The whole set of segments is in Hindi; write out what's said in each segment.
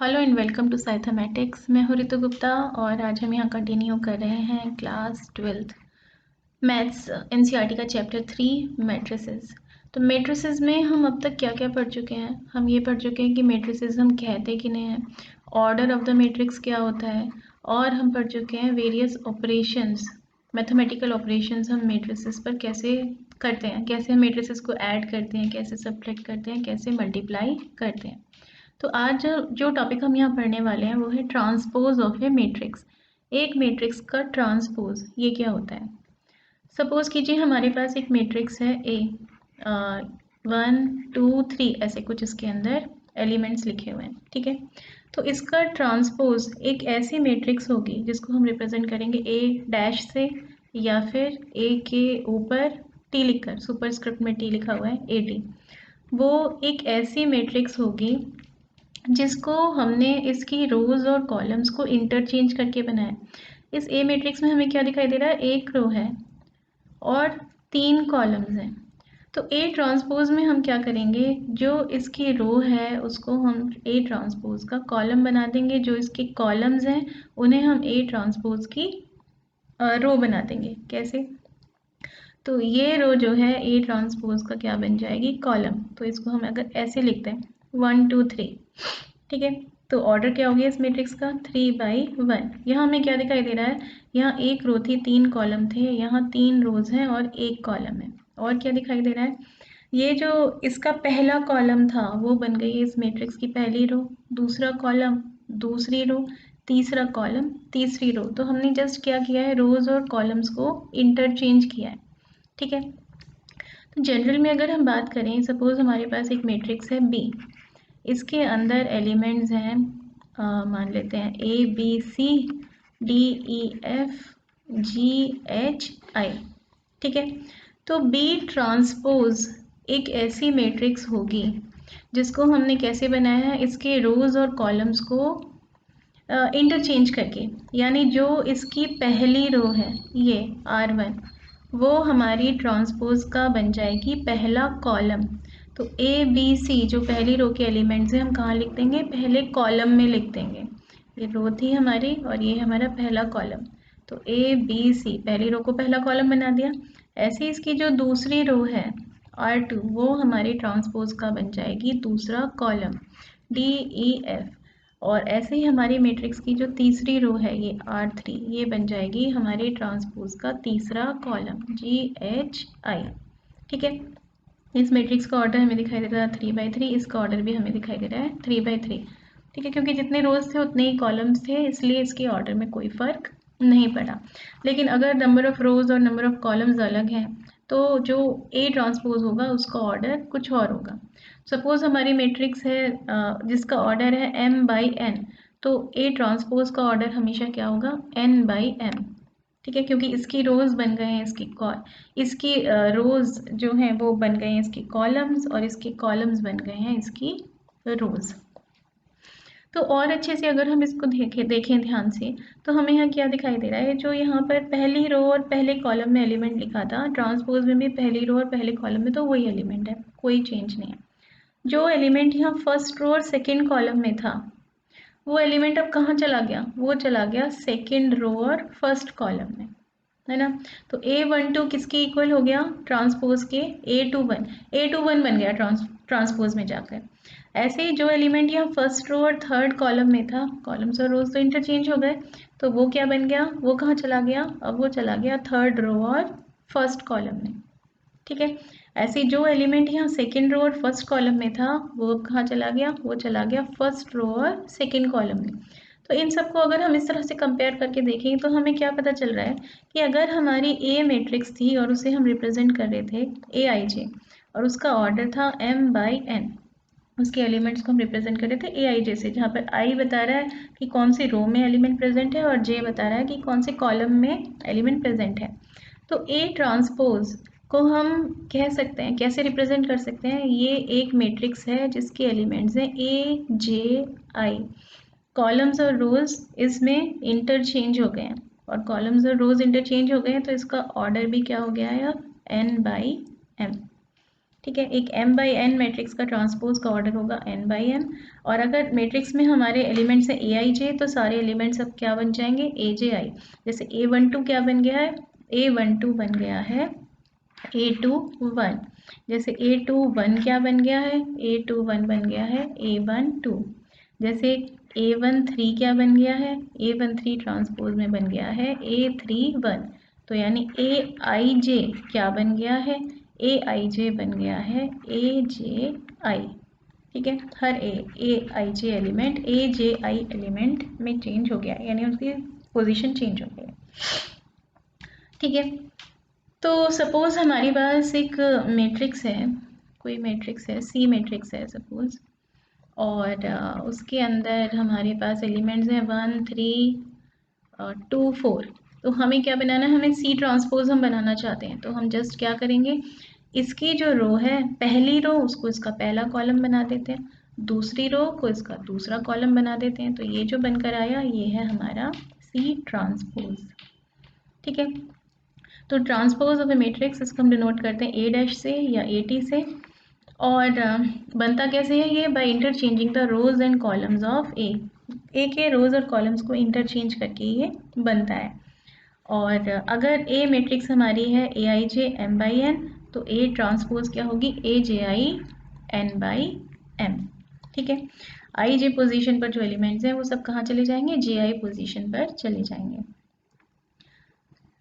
Hello and welcome to Cythmetics. मैं हूँ ऋतु गुप्ता और आज हम यहाँ कंटिन्यू कर रहे हैं क्लास 12th मैथ्स एनसीईआरटी का चैप्टर 3 मैट्रिसेस। तो मैट्रिसेस में हम अब तक क्या क्या पढ़ चुके हैं। हम ये पढ़ चुके हैं कि मैट्रिसेस हम कहते किन्हें हैं, ऑर्डर ऑफ द मैट्रिक्स क्या होता है, और हम पढ़ चुके हैं वेरियस ऑपरेशंस, मैथमेटिकल ऑपरेशंस हम मैट्रिसेस पर कैसे करते हैं, कैसे हम मैट्रिसेस को ऐड करते हैं, कैसे सब्ट्रैक्ट करते हैं, कैसे मल्टीप्लाई करते हैं। तो आज जो टॉपिक हम यहाँ पढ़ने वाले हैं वो है ट्रांसपोज ऑफ ए मैट्रिक्स। एक मैट्रिक्स का ट्रांसपोज ये क्या होता है। सपोज कीजिए हमारे पास एक मैट्रिक्स है ए, 1 2 3 ऐसे कुछ इसके अंदर एलिमेंट्स लिखे हुए हैं, ठीक है। तो इसका ट्रांसपोज एक ऐसी मैट्रिक्स होगी जिसको हम रिप्रेजेंट करेंगे ए डैश से, या फिर ए के ऊपर टी लिखकर, सुपरस्क्रिप्ट में टी लिखा हुआ है ए टी। वो एक ऐसी मैट्रिक्स होगी जिसको हमने इसकी रोज और कॉलम्स को इंटरचेंज करके बनाया। इस ए मैट्रिक्स में हमें क्या दिखाई दे रहा है, एक रो है और 3 कॉलम्स हैं। तो ए ट्रांसपोज में हम क्या करेंगे, जो इसकी रो है उसको हम ए ट्रांसपोज का कॉलम बना देंगे, जो इसके कॉलम्स हैं उन्हें हम ए ट्रांसपोज की रो बना देंगे। कैसे, तो ये रो जो है ए ट्रांसपोज का क्या बन जाएगी, कॉलम। तो इसको हम अगर ऐसे लिखते हैं 1 2 3, ठीक है। तो ऑर्डर क्या हो गया इस मैट्रिक्स का, 3/1। यहाँ हमें क्या दिखाई दे रहा है, यहाँ एक रो थी 3 कॉलम थे, यहाँ 3 रोज हैं और 1 कॉलम है। और क्या दिखाई दे रहा है, ये जो इसका पहला कॉलम था वो बन गई इस मैट्रिक्स की पहली रो, दूसरा कॉलम दूसरी रो, तीसरा कॉलम तीसरी रो। तो हमने जस्ट क्या किया है, रोज और कॉलम्स को इंटरचेंज किया है, ठीक है। तो जनरल में अगर हम बात करें, सपोज हमारे पास एक मैट्रिक्स है बी, इसके अंदर एलिमेंट्स हैं, मान लेते हैं A B C D E F G H I, ठीक है। तो बी ट्रांसपोज एक ऐसी मैट्रिक्स होगी जिसको हमने कैसे बनाया है, इसके रोज और कॉलम्स को इंटरचेंज करके। यानी जो इसकी पहली रो है ये R1, वो हमारी ट्रांसपोज का बन जाएगी पहला कॉलम। तो ए बी सी जो पहली रो के एलिमेंट्स हैं हम कहाँ लिख देंगे, पहले कॉलम में लिख देंगे। ये रो थी हमारी और ये हमारा पहला कॉलम। तो ए बी सी पहली रो को पहला कॉलम बना दिया। ऐसे इसकी जो दूसरी रो है R2, वो हमारी ट्रांसपोज का बन जाएगी दूसरा कॉलम डी ई एफ। और ऐसे ही हमारी मैट्रिक्स की जो तीसरी रो है ये R3, ये बन जाएगी हमारे ट्रांसपोज का तीसरा कॉलम GHI, ठीक है। इस मैट्रिक्स का ऑर्डर हमें दिखाई दे रहा है 3/3, इसका ऑर्डर भी हमें दिखाई दे रहा है 3/3, ठीक है। क्योंकि जितने रोज थे उतने ही कॉलम्स थे, इसलिए इसके ऑर्डर में कोई फर्क नहीं पड़ा। लेकिन अगर नंबर ऑफ रोज और नंबर ऑफ कॉलम्स अलग हैं तो जो ए ट्रांसपोज होगा उसका ऑर्डर कुछ और होगा। सपोज हमारी मैट्रिक्स है जिसका ऑर्डर है m/n, तो ए ट्रांसपोज का ऑर्डर हमेशा क्या होगा, n/m, ठीक है। क्योंकि इसकी रोज बन गए हैं इसकी रोज जो हैं वो बन गए हैं इसकी कॉलम्स, और इसके कॉलम्स बन गए हैं इसकी रोज। तो और अच्छे से अगर हम इसको देखें ध्यान से, तो हमें यहाँ क्या दिखाई दे रहा है, जो यहाँ पर पहली रो और पहले कॉलम में एलिमेंट लिखा था, ट्रांसपोज में भी पहली रो और पहले कॉलम में तो वही एलिमेंट है, कोई चेंज नहीं है। जो एलिमेंट यहाँ फर्स्ट रो और सेकेंड कॉलम में था वो एलिमेंट अब कहाँ चला गया, वो चला गया सेकेंड रो और फर्स्ट कॉलम में, है ना। तो A12 किसके इक्वल हो गया, ट्रांसपोज के A21 बन गया ट्रांसपोज में जाकर। ऐसे ही जो एलिमेंट यहाँ फर्स्ट रो और थर्ड कॉलम में था, कॉलम्स और रोज तो इंटरचेंज हो गए, तो वो क्या बन गया, वो कहाँ चला गया, अब वो चला गया थर्ड रो और फर्स्ट कॉलम में, ठीक है। ऐसे जो एलिमेंट यहाँ सेकेंड रो और फर्स्ट कॉलम में था वो कहाँ चला गया, वो चला गया फर्स्ट रो और सेकेंड कॉलम में। तो इन सबको अगर हम इस तरह से कंपेयर करके देखें तो हमें क्या पता चल रहा है कि अगर हमारी ए मैट्रिक्स थी और उसे हम रिप्रेजेंट कर रहे थे AIJ, और उसका ऑर्डर था m/n, उसके एलिमेंट्स को हम रिप्रेजेंट कर रहे थे AIJ से, जहाँ पर I बता रहा है कि कौन सी रो में एलिमेंट प्रेजेंट है और J बता रहा है कि कौन से कॉलम में एलिमेंट प्रेजेंट है। तो ए ट्रांसपोज को हम कह सकते हैं, कैसे रिप्रेजेंट कर सकते हैं, ये एक मैट्रिक्स है जिसके एलिमेंट्स हैं AJI, कॉलम्स और रोज इसमें इंटरचेंज हो गए हैं, और कॉलम्स और रोज इंटरचेंज हो गए हैं तो इसका ऑर्डर भी क्या हो गया है अब n/m, ठीक है। एक m बाई n मैट्रिक्स का ट्रांसपोज का ऑर्डर होगा n बाई m, और अगर मैट्रिक्स में हमारे एलिमेंट्स हैं a i j, तो सारे एलिमेंट्स अब क्या बन जाएंगे, a j i। जैसे a12 क्या बन गया है, a12 बन गया है a21। जैसे a21 क्या बन गया है, a21 बन गया है a12। जैसे a13 क्या बन गया है, a13 ट्रांसपोज में बन गया है a31। तो यानी ए आई जे क्या बन गया है, ए आई जे बन गया है ए जे आई। ठीक है, हर A I J element A J I element में चेंज हो गया है, यानी उसकी पोजीशन चेंज हो गई है। ठीक है, तो सपोज हमारे पास एक मैट्रिक्स है, कोई मैट्रिक्स है, सी मैट्रिक्स है सपोज, और उसके अंदर हमारे पास एलिमेंट्स हैं 1 3 2 4। तो हमें क्या बनाना है, हमें सी ट्रांसपोज हम बनाना चाहते हैं। तो हम जस्ट क्या करेंगे, इसकी जो रो है, पहली रो उसको इसका पहला कॉलम बना देते हैं, दूसरी रो को इसका दूसरा कॉलम बना देते हैं। तो ये जो बनकर आया ये है हमारा सी ट्रांसपोज। ठीक है, तो ट्रांसपोज ऑफ ए मैट्रिक्स इसको हम डिनोट करते हैं ए डैश से या ए टी से। और बनता कैसे है ये, by interchanging the rows and columns of A के रोज और कॉलम्स को इंटरचेंज करके ये बनता है। और अगर ए मैट्रिक्स हमारी है ए I J M by N, तो ए ट्रांसपोज क्या होगी, ए J I N by M. ठीक है, आई जे पोजीशन पर जो एलिमेंट्स हैं वो सब कहाँ चले जाएंगे, जे आई पोजीशन पर चले जाएंगे।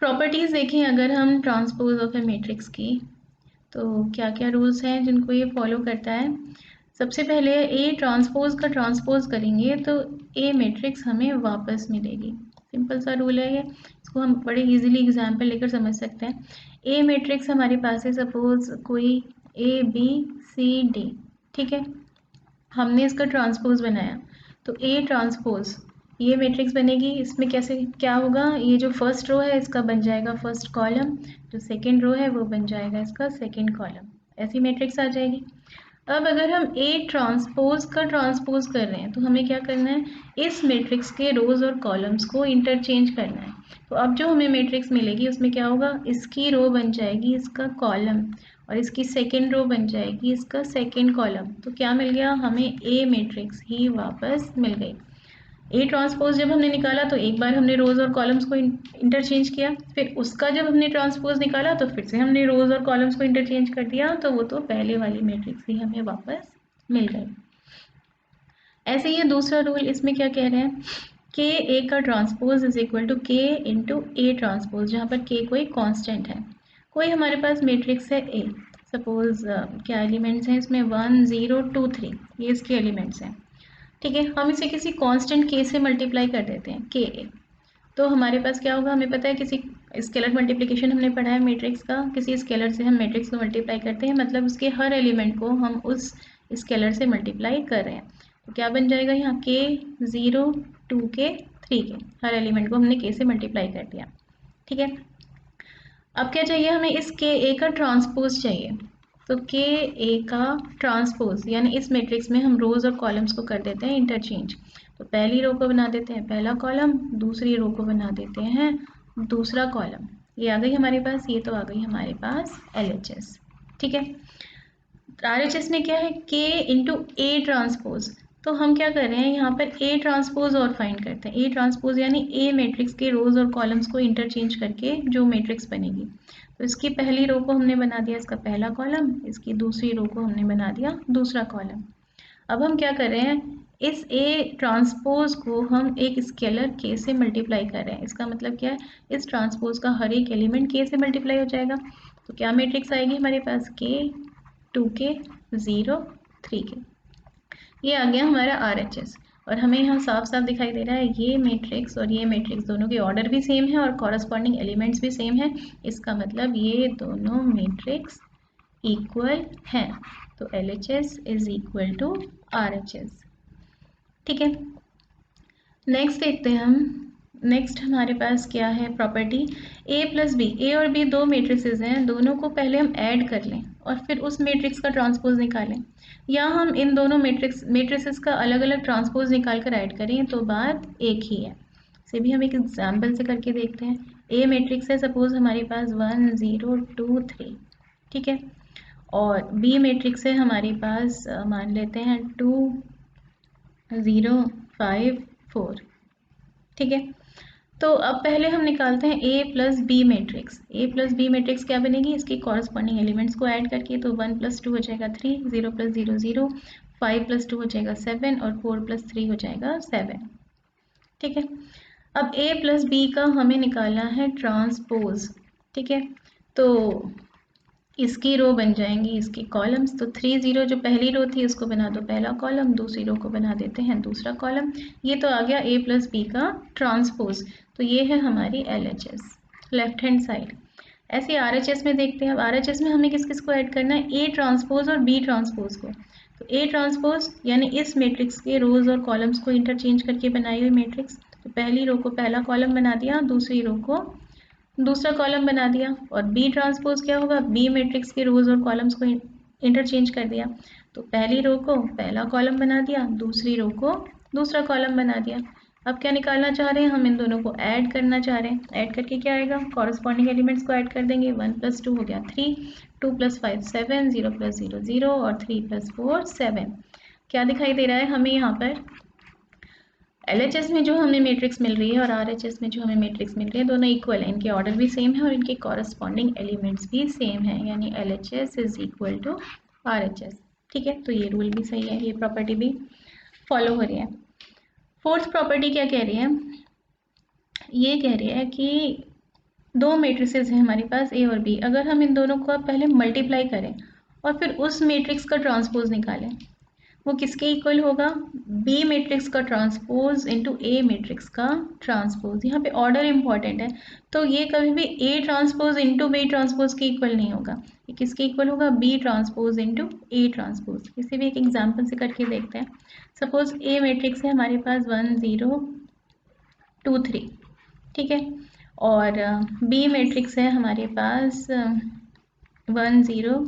प्रॉपर्टीज देखें अगर हम ट्रांसपोज ऑफ ए मैट्रिक्स की, तो क्या क्या रूल्स हैं जिनको ये फॉलो करता है। सबसे पहले ए ट्रांसपोज का ट्रांसपोज करेंगे तो ए मैट्रिक्स हमें वापस मिलेगी। सिंपल सा रूल है ये, इसको हम बड़े इजीली एग्जांपल लेकर समझ सकते हैं। ए मैट्रिक्स हमारे पास है सपोज कोई ए बी सी डी। ठीक है, हमने इसका ट्रांसपोज बनाया, तो ए ट्रांसपोज ये मैट्रिक्स बनेगी। इसमें कैसे क्या होगा, ये जो फर्स्ट रो है इसका बन जाएगा फर्स्ट कॉलम, जो सेकंड रो है वो बन जाएगा इसका सेकंड कॉलम, ऐसी मैट्रिक्स आ जाएगी। अब अगर हम ए ट्रांसपोज का ट्रांसपोज कर रहे हैं तो हमें क्या करना है, इस मैट्रिक्स के रोज और कॉलम्स को इंटरचेंज करना है। तो अब जो हमें मैट्रिक्स मिलेगी उसमें क्या होगा, इसकी रो बन जाएगी इसका कॉलम, और इसकी सेकेंड रो बन जाएगी इसका सेकेंड कॉलम। तो क्या मिल गया, हमें ए मैट्रिक्स ही वापस मिल गई। ए ट्रांसपोज जब हमने निकाला तो एक बार हमने रोज और कॉलम्स को इंटरचेंज किया, फिर उसका जब हमने ट्रांसपोज निकाला तो फिर से हमने रोज और कॉलम्स को इंटरचेंज कर दिया, तो वो तो पहले वाली मैट्रिक्स ही हमें वापस मिल गई। ऐसे ही दूसरा रूल, इसमें क्या कह रहे हैं, के ए का ट्रांसपोज इज इक्वल टू के इंटू ए ट्रांसपोज, जहाँ पर के कोई कांस्टेंट है। कोई हमारे पास मैट्रिक्स है ए, सपोज क्या एलिमेंट्स हैं इसमें 1 0 2 3, ये इसके एलिमेंट्स हैं। ठीक है, हम इसे किसी कांस्टेंट के से मल्टीप्लाई कर देते हैं, के ए। तो हमारे पास क्या होगा, हमें पता है किसी स्केलर मल्टीप्लिकेशन हमने पढ़ा है मैट्रिक्स का, किसी स्केलर से हम मैट्रिक्स को मल्टीप्लाई करते हैं, मतलब उसके हर एलिमेंट को हम उस स्केलर से मल्टीप्लाई कर रहे हैं। तो क्या बन जाएगा यहाँ, के 0 2 के 3 के, हर एलिमेंट को हमने के से मल्टीप्लाई कर दिया। ठीक है, अब क्या चाहिए हमें, इस के ए का ट्रांसपोज चाहिए। तो के ए का ट्रांसपोज यानी इस मैट्रिक्स में हम रोज और कॉलम्स को कर देते हैं इंटरचेंज। तो पहली रो को बना देते हैं पहला कॉलम, दूसरी रो को बना देते हैं दूसरा कॉलम। ये आ गई हमारे पास, ये तो आ गई हमारे पास LHS। ठीक है, RHS में क्या है, के इंटू ए ट्रांसपोज। तो हम क्या कर रहे हैं यहाँ पर, ए ट्रांसपोज और फाइंड करते हैं। ए ट्रांसपोज यानी ए मैट्रिक्स के रोज और कॉलम्स को इंटरचेंज करके जो मैट्रिक्स बनेगी। तो इसकी पहली रो को हमने बना दिया इसका पहला कॉलम, इसकी दूसरी रो को हमने बना दिया दूसरा कॉलम। अब हम क्या कर रहे हैं, इस ए ट्रांसपोज को हम एक स्केलर के से मल्टीप्लाई कर रहे हैं। इसका मतलब क्या है, इस ट्रांसपोज का हर एक एलिमेंट के से मल्टीप्लाई हो जाएगा। तो क्या मैट्रिक्स आएगी हमारे पास, के 2 के 0 3 के, ये आ गया हमारा RHS। और हमें यहाँ साफ साफ दिखाई दे रहा है ये मैट्रिक्स और ये मैट्रिक्स दोनों के ऑर्डर भी सेम है और कॉरस्पॉन्डिंग एलिमेंट्स भी सेम है। इसका मतलब ये दोनों मैट्रिक्स इक्वल हैं। तो LHS is equal to RHS। ठीक है, नेक्स्ट देखते हैं हम। नेक्स्ट हमारे पास क्या है प्रॉपर्टी, ए प्लस बी, ए और बी दो मैट्रिसेस हैं, दोनों को पहले हम ऐड कर लें और फिर उस मैट्रिक्स का ट्रांसपोज निकालें, या हम इन दोनों मैट्रिसेस का अलग अलग ट्रांसपोज निकाल कर ऐड करें तो बात एक ही है। इसे भी हम एक एग्जाम्पल से करके देखते हैं। ए मैट्रिक्स है सपोज हमारे पास 1 0 2 3। ठीक है, और बी मैट्रिक्स है हमारे पास मान लेते हैं 2 0 5 4। ठीक है, तो अब पहले हम निकालते हैं A plus B matrix. A plus B matrix क्या बनेगी, इसकी कॉरस्पॉन्डिंग एलिमेंट्स को ऐड करके। तो 1 + 2 हो जाएगा 3, 0 + 0 0, 5 + 2 हो जाएगा 7 और 4 + 3 हो जाएगा 7। ठीक है, अब ए प्लस बी का हमें निकालना है ट्रांसपोज। ठीक है, तो इसकी रो बन जाएंगी इसकी कॉलम्स। तो 3 0 जो पहली रो थी उसको बना दो पहला कॉलम, दूसरी रो को बना देते हैं दूसरा कॉलम। ये तो आ गया ए प्लस बी का ट्रांसपोज। तो ये है हमारी LHS लेफ्ट हैंड साइड। ऐसे RHS में देखते हैं। अब RHS में हमें किस किस को ऐड करना है, ए ट्रांसपोज और बी ट्रांसपोज को। तो ए ट्रांसपोज यानी इस मैट्रिक्स के रोज और कॉलम्स को इंटरचेंज करके बनाई हुई मैट्रिक्स। तो पहली रो को पहला कॉलम बना दिया, दूसरी रो को दूसरा कॉलम बना दिया। और बी ट्रांसपोज क्या होगा, बी मैट्रिक्स के रोज और कॉलम्स को इंटरचेंज कर दिया। तो पहली रो को पहला कॉलम बना दिया, दूसरी रो को दूसरा कॉलम बना दिया। अब क्या निकालना चाह रहे हैं, हम इन दोनों को ऐड करना चाह रहे हैं। ऐड करके क्या आएगा, कॉरस्पॉन्डिंग एलिमेंट्स को ऐड कर देंगे। 1 + 2 हो गया 3, 2 + 5 7, 0 + 0 0 और 3 + 4 7। क्या दिखाई दे रहा है हमें यहाँ पर, LHS में जो हमें मैट्रिक्स मिल रही है और RHS में जो हमें मैट्रिक्स मिल रही है दोनों इक्वल है। इनके ऑर्डर भी सेम है और इनके कॉरस्पॉन्डिंग एलिमेंट्स भी सेम है, यानी LHS = RHS। ठीक है, तो ये रूल भी सही है, ये प्रॉपर्टी भी फॉलो हो रही है। फोर्थ प्रॉपर्टी क्या कह रही है, ये कह रही है कि दो मैट्रिसेस हैं हमारे पास A और B। अगर हम इन दोनों को पहले मल्टीप्लाई करें और फिर उस मैट्रिक्स का ट्रांसपोज निकालें, वो किसके इक्वल होगा, बी मैट्रिक्स का ट्रांसपोज इंटू ए मैट्रिक्स का ट्रांसपोज। यहाँ पे ऑर्डर इंपॉर्टेंट है, तो ये कभी भी A transpose into B transpose के इक्वल नहीं होगा। ये किसके इक्वल होगा, B transpose into A transpose. किसी भी एक एग्जाम्पल से करके देखते हैं। सपोज ए मैट्रिक्स है हमारे पास 1 0 2 3। ठीक है, और बी मैट्रिक्स है हमारे पास 1 0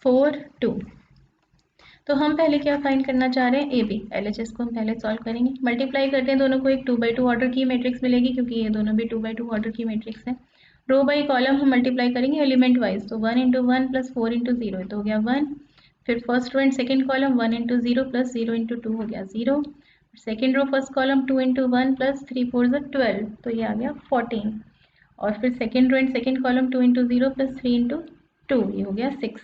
4 2। तो हम पहले क्या फाइंड करना चाह रहे हैं, ए बी। LHS को हम पहले सॉल्व करेंगे, मल्टीप्लाई करते हैं दोनों को, एक 2x2 ऑर्डर की मैट्रिक्स मिलेगी क्योंकि ये दोनों भी 2x2 ऑर्डर की मैट्रिक्स है। रो बाई कॉलम हम मल्टीप्लाई करेंगे एलिमेंट वाइज। तो 1 × 1 + 4 × 0 तो हो गया 1। फिर first row and second column 1 × 0 + 0 × 2 हो गया 0। सेकेंड रो फर्स्ट कॉलम 2 × 1 + 3 4 12 तो ये आ गया 14। और फिर second row and second column 2 × 0 + 3 × 2 ये हो गया 6।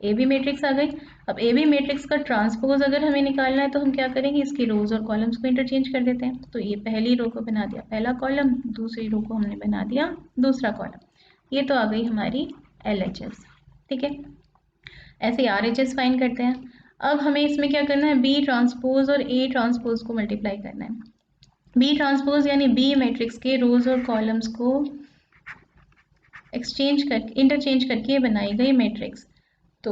ए बी मैट्रिक्स आ गई। अब ए बी मैट्रिक्स का ट्रांसपोज अगर हमें निकालना है तो हम क्या करेंगे, इसकी रोज और कॉलम्स को इंटरचेंज कर देते हैं। तो ये पहली रो को बना दिया पहला कॉलम, दूसरी रो को हमने बना दिया दूसरा कॉलम। ये तो आ गई हमारी LHS। ठीक है, ऐसे RHS फाइंड करते हैं। अब हमें इसमें क्या करना है, बी ट्रांसपोज और ए ट्रांसपोज को मल्टीप्लाई करना है। बी ट्रांसपोज यानी बी मैट्रिक्स के रोज और कॉलम्स को इंटरचेंज करके बनाई गई मैट्रिक्स। तो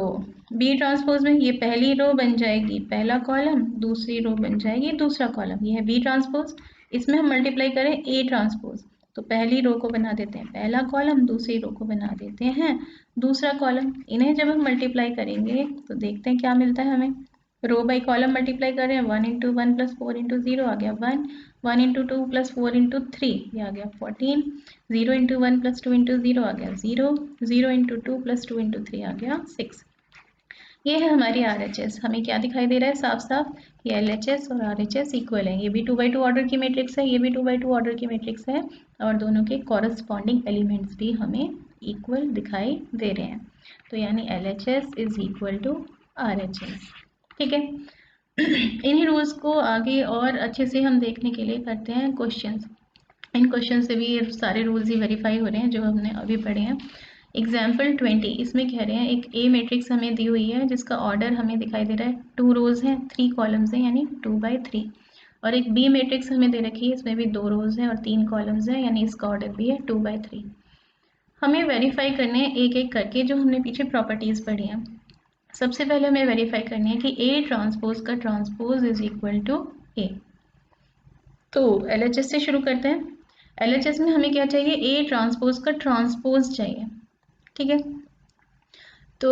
बी ट्रांसपोज में ये पहली रो बन जाएगी पहला कॉलम, दूसरी रो बन जाएगी दूसरा कॉलम। ये है बी ट्रांसपोज। इसमें हम मल्टीप्लाई करें ए ट्रांसपोज, तो पहली रो को बना देते हैं पहला कॉलम, दूसरी रो को बना देते हैं दूसरा कॉलम। इन्हें जब हम मल्टीप्लाई करेंगे तो देखते हैं क्या मिलता है हमें। रो बाई कॉलम मल्टीप्लाई कर रहे हैं, 1 × 1 + 4 × 0 आ गया 1, 1 × 2 + 4 × 3 ये आ गया 14, 0 × 1 + 2 × 0 आ गया 0, 0 × 2 + 2 × 3 आ गया 6। ये है हमारी RHS। हमें क्या दिखाई दे रहा है साफ साफ, ये LHS और RHS इक्वल है। ये भी 2x2 ऑर्डर की मैट्रिक्स है, ये भी 2x2 ऑर्डर की मैट्रिक्स है और दोनों के कॉरस्पॉन्डिंग एलिमेंट्स भी हमें इक्वल दिखाई दे रहे हैं। तो यानी LHS = RHS। ठीक है, इन्हीं रूल्स को आगे और अच्छे से हम देखने के लिए करते हैं क्वेश्चंस। इन क्वेश्चन से भी ये सारे रूल्स ही वेरीफाई हो रहे हैं जो हमने अभी पढ़े हैं। एग्जाम्पल 20 इसमें कह रहे हैं एक ए मैट्रिक्स हमें दी हुई है जिसका ऑर्डर हमें दिखाई दे रहा है 2 रोज हैं 3 कॉलम्स हैं यानी 2/3। और एक बी मैट्रिक्स हमें दे रखी है, इसमें भी 2 रोज हैं और 3 कॉलम्स हैं यानी इसका ऑर्डर भी है 2/3। हमें वेरीफाई करने हैं एक एक करके जो हमने पीछे प्रॉपर्टीज पढ़ी हैं। सबसे पहले हमें वेरीफाई करनी है कि ए ट्रांसपोज का ट्रांसपोज = ए। तो LHS से शुरू करते हैं। LHS में हमें क्या चाहिए, ए ट्रांसपोज का ट्रांसपोज चाहिए। ठीक है, तो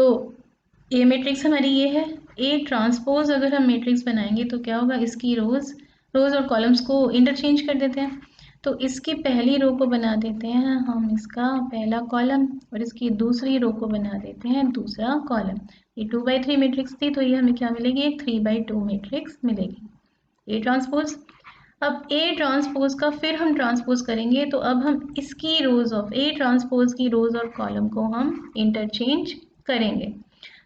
ए मैट्रिक्स हमारी ये है। ए ट्रांसपोज अगर हम मैट्रिक्स बनाएंगे तो क्या होगा, इसकी रोज और कॉलम्स को इंटरचेंज कर देते हैं। तो इसकी पहली रो को बना देते हैं हम इसका पहला कॉलम और इसकी दूसरी रो को बना देते हैं दूसरा कॉलम। ये 2/3 मैट्रिक्स थी तो ये हमें क्या मिलेगी, एक 3/2 मैट्रिक्स मिलेगी। A transpose. अब ए ट्रांसपोज का फिर हम ट्रांसपोज करेंगे तो अब हम इसकी रोज ऑफ ए ट्रांसपोज की रोज और कॉलम को हम इंटरचेंज करेंगे।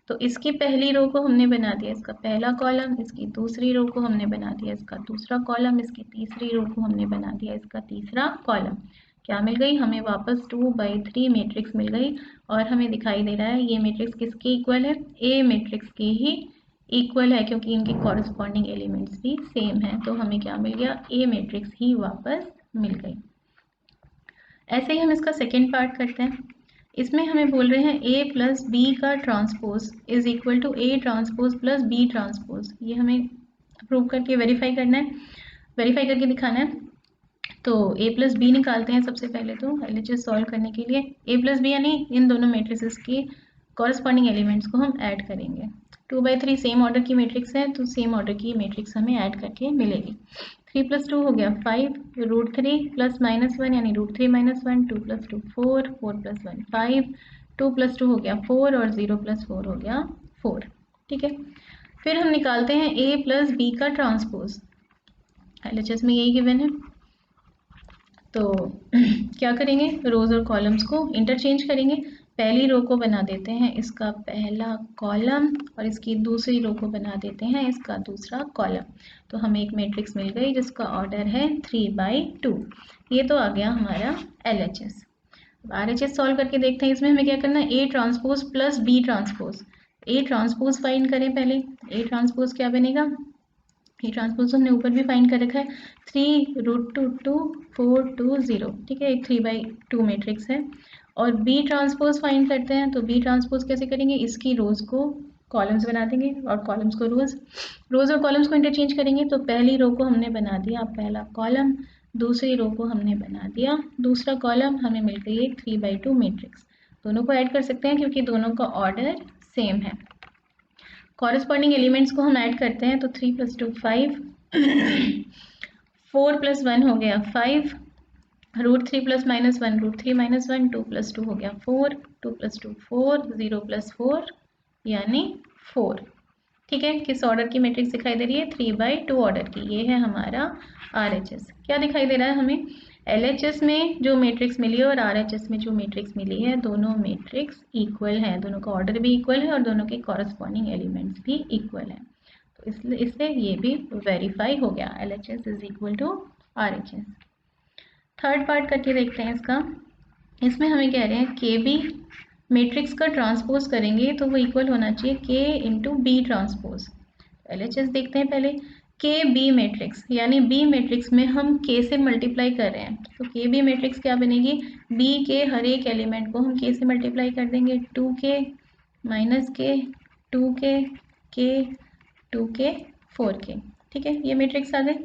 तो इसकी पहली रो को हमने बना दिया इसका पहला कॉलम, इसकी दूसरी रो को हमने बना दिया इसका दूसरा कॉलम, इसकी तीसरी रो को हमने बना दिया इसका तीसरा कॉलम। क्या मिल गई हमें, वापस 2/3 मैट्रिक्स मिल गई। और हमें दिखाई दे रहा है ये मैट्रिक्स किसके इक्वल है, ए मैट्रिक्स के ही इक्वल है, क्योंकि इनके कॉरस्पॉन्डिंग एलिमेंट्स भी सेम है। तो हमें क्या मिल गया, ए मैट्रिक्स ही वापस मिल गई। ऐसे ही हम इसका सेकेंड पार्ट करते हैं। इसमें हमें बोल रहे हैं ए प्लस बी का transpose is equal to A transpose plus B transpose. ये हमें प्रूव करके वेरीफाई करना है, वेरीफाई करके दिखाना है। तो ए प्लस बी निकालते हैं सबसे पहले तो एलएचएस सॉल्व करने के लिए। ए प्लस बी यानी इन दोनों मैट्रिसेस के कॉरस्पॉन्डिंग एलिमेंट्स को हम ऐड करेंगे। 2/3 सेम ऑर्डर की मैट्रिक्स है तो सेम ऑर्डर की मैट्रिक्स हमें ऐड करके मिलेगी। 3 + 2 हो गया 5, √3 + -1 यानी √3 - 1, 2 + 2 4, 4 + 1 5, 2 + 2 हो गया 4 और 0 + 4 हो गया 4। ठीक है, फिर हम निकालते हैं ए प्लस बी का ट्रांसपोज। एलएचएस में यही गिवन है तो क्या करेंगे, रोज और कॉलम्स को इंटरचेंज करेंगे। पहली रो को बना देते हैं इसका पहला कॉलम और इसकी दूसरी रो को बना देते हैं इसका दूसरा कॉलम। तो हमें एक मैट्रिक्स मिल गई जिसका ऑर्डर है 3/2। ये तो आ गया हमारा एलएचएस। आरएचएस सॉल्व करके देखते हैं। इसमें हमें क्या करना है, A transpose plus B transpose. A transpose find करें पहले। ए ट्रांसपोज क्या बनेगा, ये ट्रांसपोज हमने ऊपर भी फाइंड कर रखा है 3√2 4 2 0। ठीक है, एक 3/2 मैट्रिक्स है। और बी ट्रांसपोज फाइंड करते हैं तो बी ट्रांसपोज कैसे करेंगे, इसकी रोज को कॉलम्स बना देंगे और कॉलम्स को रोज, रोज और कॉलम्स को इंटरचेंज करेंगे। तो पहली रो को हमने बना दिया पहला कॉलम, दूसरी रो को हमने बना दिया दूसरा कॉलम, हमें मिल गई एक 3/2 मैट्रिक्स। दोनों को ऐड कर सकते हैं क्योंकि दोनों का ऑर्डर सेम है। कॉरस्पॉन्डिंग एलिमेंट्स को हम ऐड करते हैं तो 3 + 2 5, 4 + 1 हो गया 5, √3 + -1 √3 - 1, 2 + 2 हो गया 4, 2 + 2 4, 0 + 4 यानी 4। ठीक है, किस ऑर्डर की मैट्रिक्स दिखाई दे रही है, 3/2 ऑर्डर की। ये है हमारा आरएचएस। क्या दिखाई दे रहा है हमें, एलएचएस में जो मैट्रिक्स मिली है और आरएचएस में जो मैट्रिक्स मिली है दोनों मैट्रिक्स इक्वल हैं, दोनों का ऑर्डर भी इक्वल है और दोनों के कॉरस्पॉन्डिंग एलिमेंट्स भी इक्वल हैं। तो इसलिए ये भी वेरीफाई हो गया, LHS is equal to RHS. Third part करके देखते हैं इसका। इसमें हमें कह रहे हैं के बी मैट्रिक्स का ट्रांसपोज करेंगे तो वो इक्वल होना चाहिए के इंटू बी ट्रांसपोज। एलएचएस देखते हैं पहले। के बी मैट्रिक्स यानी बी मैट्रिक्स में हम के से मल्टीप्लाई कर रहे हैं तो के बी मैट्रिक्स क्या बनेगी, बी के हर एक एलिमेंट को हम के से मल्टीप्लाई कर देंगे। 2k -k 2k k 2k 4k। ठीक है, ये मैट्रिक्स आ गए।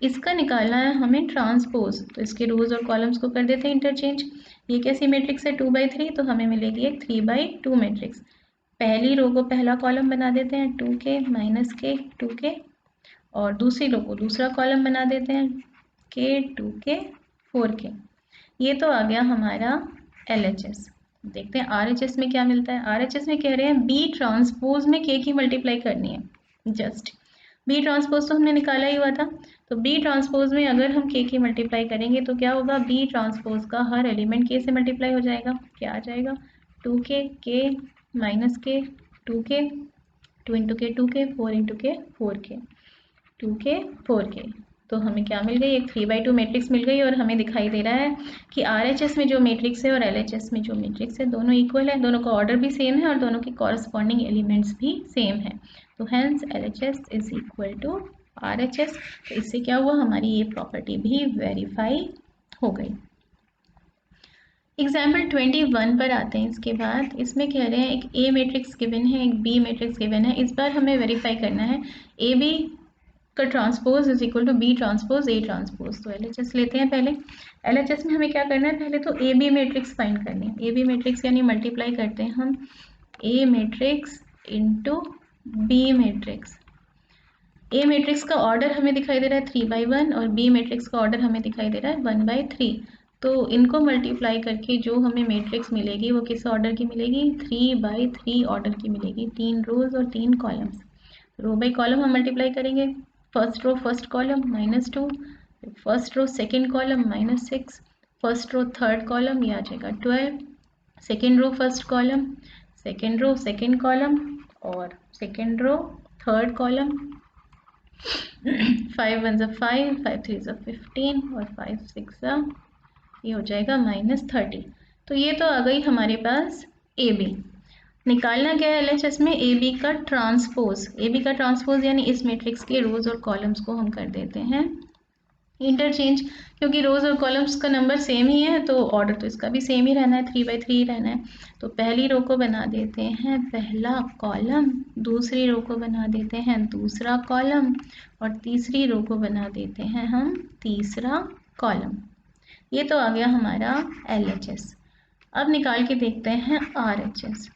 इसका निकालना है हमें ट्रांसपोज तो इसके रोज और कॉलम्स को कर देते हैं इंटरचेंज। ये कैसी मैट्रिक्स है, 2/3 तो हमें मिलेगी एक 3/2 मैट्रिक्स। पहली रो को पहला कॉलम बना देते हैं 2k -k 2k और दूसरी रो को दूसरा कॉलम बना देते हैं k 2k 4k। ये तो आ गया हमारा एलएचएस। देखते हैं आरएचएस में क्या मिलता है। आरएचएस में कह रहे हैं बी ट्रांसपोज में के की मल्टीप्लाई करनी है। जस्ट बी ट्रांसपोज तो हमने निकाला ही हुआ था तो बी ट्रांसपोज में अगर हम के की मल्टीप्लाई करेंगे तो क्या होगा, बी ट्रांसपोज का हर एलिमेंट के से मल्टीप्लाई हो जाएगा। क्या आ जाएगा, 2k k -k 2k 2 × k 2k 4 × k 4k 2k 4k। तो हमें क्या मिल गई, एक 3/2 मैट्रिक्स मिल गई। और हमें दिखाई दे रहा है कि आरएचएस में जो मैट्रिक्स है और एलएचएस में जो मैट्रिक्स है दोनों इक्वल है, दोनों का ऑर्डर भी सेम है और दोनों के कॉरस्पॉन्डिंग एलिमेंट्स भी सेम है। तो hence LHS is equal to RHS. तो इससे क्या हुआ, हमारी ये प्रॉपर्टी भी वेरीफाई हो गई। एग्जाम्पल 21 पर आते हैं। इसके बाद इसमें कह रहे हैं एक ए मैट्रिक्स गिवन है, एक बी मैट्रिक्स गिवन है। इस बार हमें वेरीफाई करना है ए बी का transpose is equal to B transpose A transpose. तो एलएचएस लेते हैं पहले। एलएचएस में हमें क्या करना है, पहले तो ए बी मैट्रिक्स फाइंड करनी है। ए बी मैट्रिक्स यानी मल्टीप्लाई करते हैं हम ए matrix into B matrix. A matrix का ऑर्डर हमें दिखाई दे रहा है 3/1 और बी मैट्रिक्स का ऑर्डर हमें दिखाई दे रहा है 1/3। तो इनको मल्टीप्लाई करके जो हमें मैट्रिक्स मिलेगी वो किस ऑर्डर की मिलेगी, 3/3 ऑर्डर की मिलेगी। 3 रोज और 3 कॉलम्स, रो बाई कॉलम हम मल्टीप्लाई करेंगे। First row first column -2, first row second column -6, first row third column ये आ जाएगा 12, second row first column, second row second column और सेकेंड रो थर्ड कॉलम। 5 1 5, 5 3 15 और 5 6 ये हो जाएगा -30। तो ये तो आ गई हमारे पास ए बी। निकालना क्या है एलएचएस में, ए बी का ट्रांसपोज। ए बी का ट्रांसपोज यानी इस मैट्रिक्स के रोज और कॉलम्स को हम कर देते हैं इंटरचेंज, क्योंकि रोज और कॉलम्स का नंबर सेम ही है तो ऑर्डर तो इसका भी सेम ही रहना है, 3/3 रहना है। तो पहली रो को बना देते हैं पहला कॉलम, दूसरी रो को बना देते हैं दूसरा कॉलम और तीसरी रो को बना देते हैं हम तीसरा कॉलम। ये तो आ गया हमारा एलएचएस। अब निकाल के देखते हैं आरएचएस।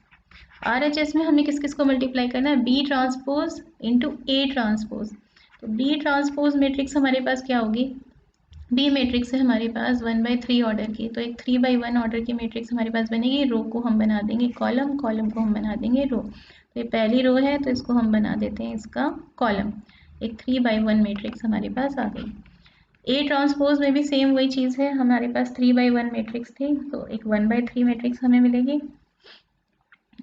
आरएचएस में हमें किस किस को मल्टीप्लाई करना है, B transpose into A transpose. तो बी ट्रांसपोज मैट्रिक्स हमारे पास क्या होगी, बी मैट्रिक्स है हमारे पास 1/3 ऑर्डर की, तो एक 3/1 ऑर्डर की मैट्रिक्स हमारे पास बनेगी। रो को हम बना देंगे कॉलम, कॉलम को हम बना देंगे रो। तो ये पहली रो है तो इसको हम बना देते हैं इसका कॉलम। एक 3/1 मैट्रिक्स हमारे पास आ गई। ए ट्रांसपोज में भी सेम वही चीज़ है, हमारे पास 3/1 मैट्रिक्स थी तो एक 1/3 मैट्रिक्स हमें मिलेगी।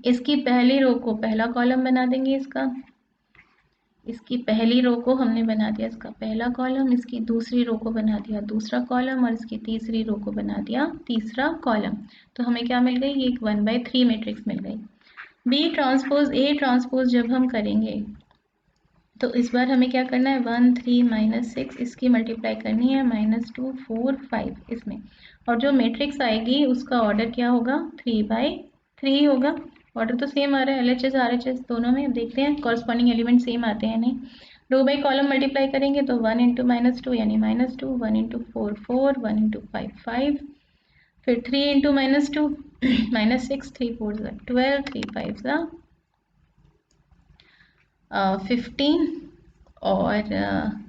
इसकी पहली रो को पहला कॉलम बना देंगे इसका, इसकी पहली रो को हमने बना दिया इसका पहला कॉलम, इसकी दूसरी रो को बना दिया दूसरा कॉलम और इसकी तीसरी रो को बना दिया तीसरा कॉलम। तो हमें क्या मिल गई, ये एक 1/3 मैट्रिक्स मिल गई। बी ट्रांसपोज ए ट्रांसपोज जब हम करेंगे तो इस बार हमें क्या करना है, 1 3 -6 इसकी मल्टीप्लाई करनी है -2 4 5 इसमें, और जो मैट्रिक्स आएगी उसका ऑर्डर क्या होगा, 3/3 होगा। ऑर्डर तो सेम आ रहा है एलएचएस आरएचएस दोनों में। अब देखते हैं कॉरस्पॉन्डिंग एलिमेंट सेम आते हैं नहीं। रो बाई कॉलम मल्टीप्लाई करेंगे तो 1 × -2 यानी -2, 1 × 4 4, 1 × 5 5, फिर 3 × -2 -6, 3 4 12, 3 5 15 और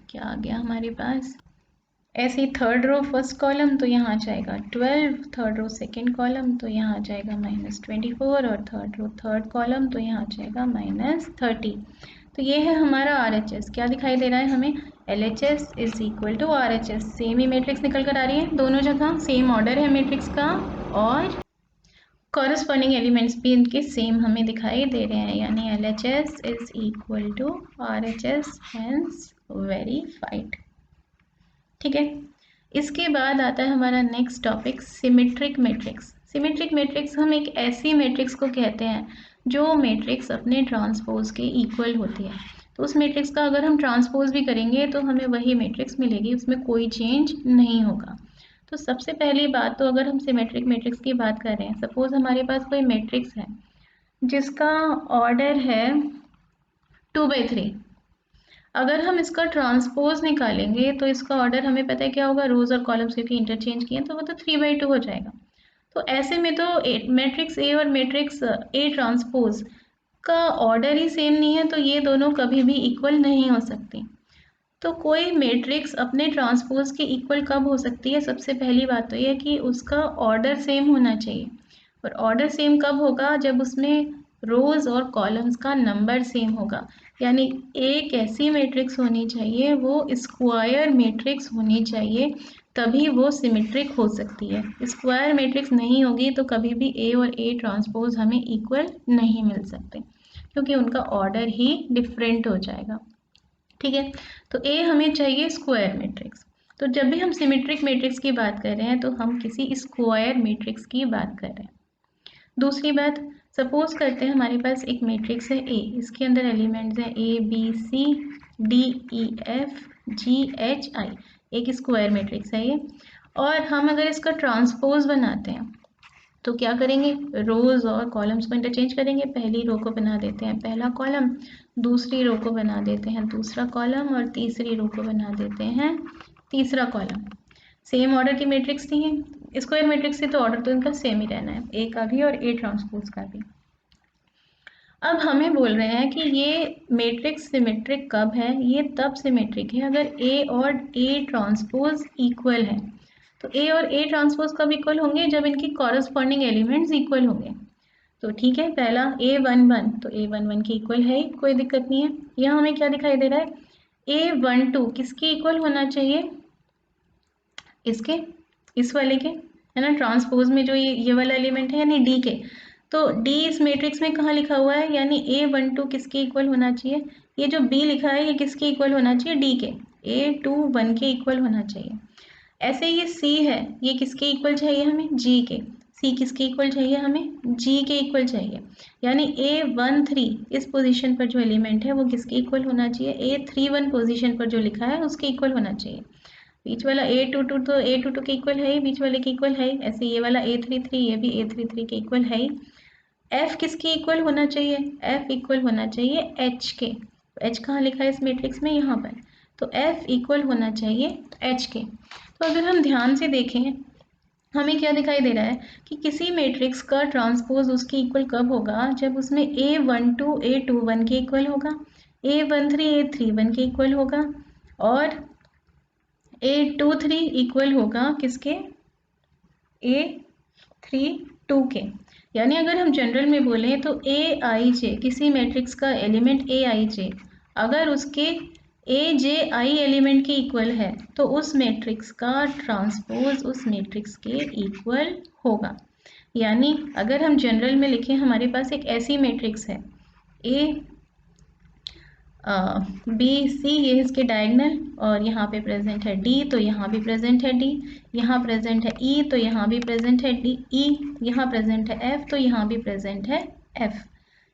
क्या आ गया हमारे पास, ऐसे ही थर्ड रो फर्स्ट कॉलम तो यहाँ आ जाएगा 12, थर्ड रो सेकेंड कॉलम तो यहाँ आ जाएगा -24 और थर्ड रो थर्ड कॉलम तो यहाँ आ जाएगा -30। तो ये है हमारा RHS। क्या दिखाई दे रहा है हमें, LHS is equal to RHS। Same ही मैट्रिक्स निकल कर आ रही है, दोनों जगह सेम ऑर्डर है मैट्रिक्स का और कॉरस्पॉन्डिंग एलिमेंट्स भी इनके सेम हमें दिखाई दे रहे हैं, यानी LHS is equal to RHS, hence verified. ठीक है, इसके बाद आता है हमारा next topic symmetric matrix. Symmetric matrix हम एक ऐसी मैट्रिक्स को कहते हैं जो मैट्रिक्स अपने ट्रांसपोज के इक्वल होती है। तो उस मैट्रिक्स का अगर हम ट्रांसपोज भी करेंगे तो हमें वही मैट्रिक्स मिलेगी, उसमें कोई चेंज नहीं होगा। तो सबसे पहली बात, तो अगर हम सिमेट्रिक मैट्रिक्स की बात कर रहे हैं, सपोज हमारे पास कोई मैट्रिक्स है जिसका ऑर्डर है 2/3। अगर हम इसका ट्रांसपोज निकालेंगे तो इसका ऑर्डर हमें पता है क्या होगा, रोज और कॉलम्स क्योंकि इंटरचेंज किए तो वो तो 3/2 हो जाएगा। तो ऐसे में तो मैट्रिक्स ए और मैट्रिक्स ए ट्रांसपोज का ऑर्डर ही सेम नहीं है, तो ये दोनों कभी भी इक्वल नहीं हो सकती। तो कोई मैट्रिक्स अपने ट्रांसपोज के इक्वल कब हो सकती है, सबसे पहली बात तो ये है कि उसका ऑर्डर सेम होना चाहिए। और ऑर्डर सेम कब होगा, जब उसमें रोज और कॉलम्स का नंबर सेम होगा। यानी एक ऐसी मैट्रिक्स होनी चाहिए, वो स्क्वायर मैट्रिक्स होनी चाहिए, तभी वो सिमेट्रिक हो सकती है। स्क्वायर मैट्रिक्स नहीं होगी तो कभी भी ए और ए ट्रांसपोज हमें इक्वल नहीं मिल सकते, क्योंकि उनका ऑर्डर ही डिफरेंट हो जाएगा। ठीक है, तो ए हमें चाहिए स्क्वायर मैट्रिक्स। तो जब भी हम सिमेट्रिक मैट्रिक्स की बात कर रहे हैं तो हम किसी स्क्वायर मैट्रिक्स की बात कर रहे हैं। दूसरी बात, सपोज करते हैं हमारे पास एक मैट्रिक्स है ए, इसके अंदर एलिमेंट्स हैं A B C D E F G H I, एक स्क्वायर मैट्रिक्स है ये। और हम अगर इसका ट्रांसपोज बनाते हैं तो क्या करेंगे, रोज और कॉलम्स को इंटरचेंज करेंगे। पहली रो को बना देते हैं पहला कॉलम, दूसरी रो को बना देते हैं दूसरा कॉलम और तीसरी रो को बना देते हैं तीसरा कॉलम। सेम ऑर्डर की मैट्रिक्स थी, स्क्वायर मैट्रिक्स से तो ऑर्डर तो इनका सेम ही रहना है, ए का भी और ए ट्रांसपोज का भी। अब हमें बोल रहे हैं कि ये मैट्रिक्स सिमेट्रिक कब है, ये तब सिमेट्रिक है अगर ए और ए ट्रांसपोज इक्वल है। तो ए और ए ट्रांसपोज कब इक्वल होंगे, जब इनकी कॉरस्पॉन्डिंग एलिमेंट्स इक्वल होंगे। तो ठीक है, पहला A11, तो A11 के इक्वल है ही, कोई दिक्कत नहीं है। यहाँ हमें क्या दिखाई दे रहा है, A12 किसके इक्वल होना चाहिए, इसके, इस वाले के, है ना, ट्रांसपोज में जो ये वाला एलिमेंट है यानी डी के। तो डी इस मैट्रिक्स में कहाँ लिखा हुआ है, यानी A12 किसके इक्वल होना चाहिए, ये जो B लिखा है ये किसके इक्वल होना चाहिए, डी के, A21 के इक्वल होना चाहिए। ऐसे ये C है, ये किसके इक्वल चाहिए हमें, G के। C किसके इक्वल चाहिए हमें, G के इक्वल चाहिए। यानी A13 इस पोजीशन पर जो एलिमेंट है वो किसके इक्वल होना चाहिए, A31 पोजीशन पर जो लिखा है उसके इक्वल होना चाहिए। बीच वाला A22 तो A22 के इक्वल है ही, बीच वाले के इक्वल है ही। ऐसे ये वाला A33 ये भी A33 के इक्वल है ही। F किसके इक्वल होना चाहिए, F इक्वल होना चाहिए H के। H कहाँ लिखा है इस मैट्रिक्स में, यहाँ पर। तो F इक्वल होना चाहिए H के। तो अगर हम ध्यान से देखें, हमें क्या दिखाई दे रहा है कि किसी मैट्रिक्स का ट्रांसपोज उसके इक्वल कब होगा, जब उसमें A12 A21 के इक्वल होगा, A13 A31 के इक्वल होगा, और A23 इक्वल होगा किसके, A32 के। यानी अगर हम जनरल में बोलें तो Aij किसी मैट्रिक्स का एलिमेंट Aij अगर उसके Aj एलिमेंट के इक्वल है तो उस मैट्रिक्स का ट्रांसपोज उस मैट्रिक्स के इक्वल होगा। यानी अगर हम जनरल में लिखें, हमारे पास एक ऐसी मैट्रिक्स है A बी सी, ये इसके डायगनल, और यहाँ पे प्रेजेंट है डी, तो यहाँ भी प्रेजेंट है डी, यहाँ प्रेजेंट है ई, तो यहाँ भी प्रेजेंट है डी ई, यहाँ प्रेजेंट है एफ, तो यहाँ भी प्रेजेंट है एफ।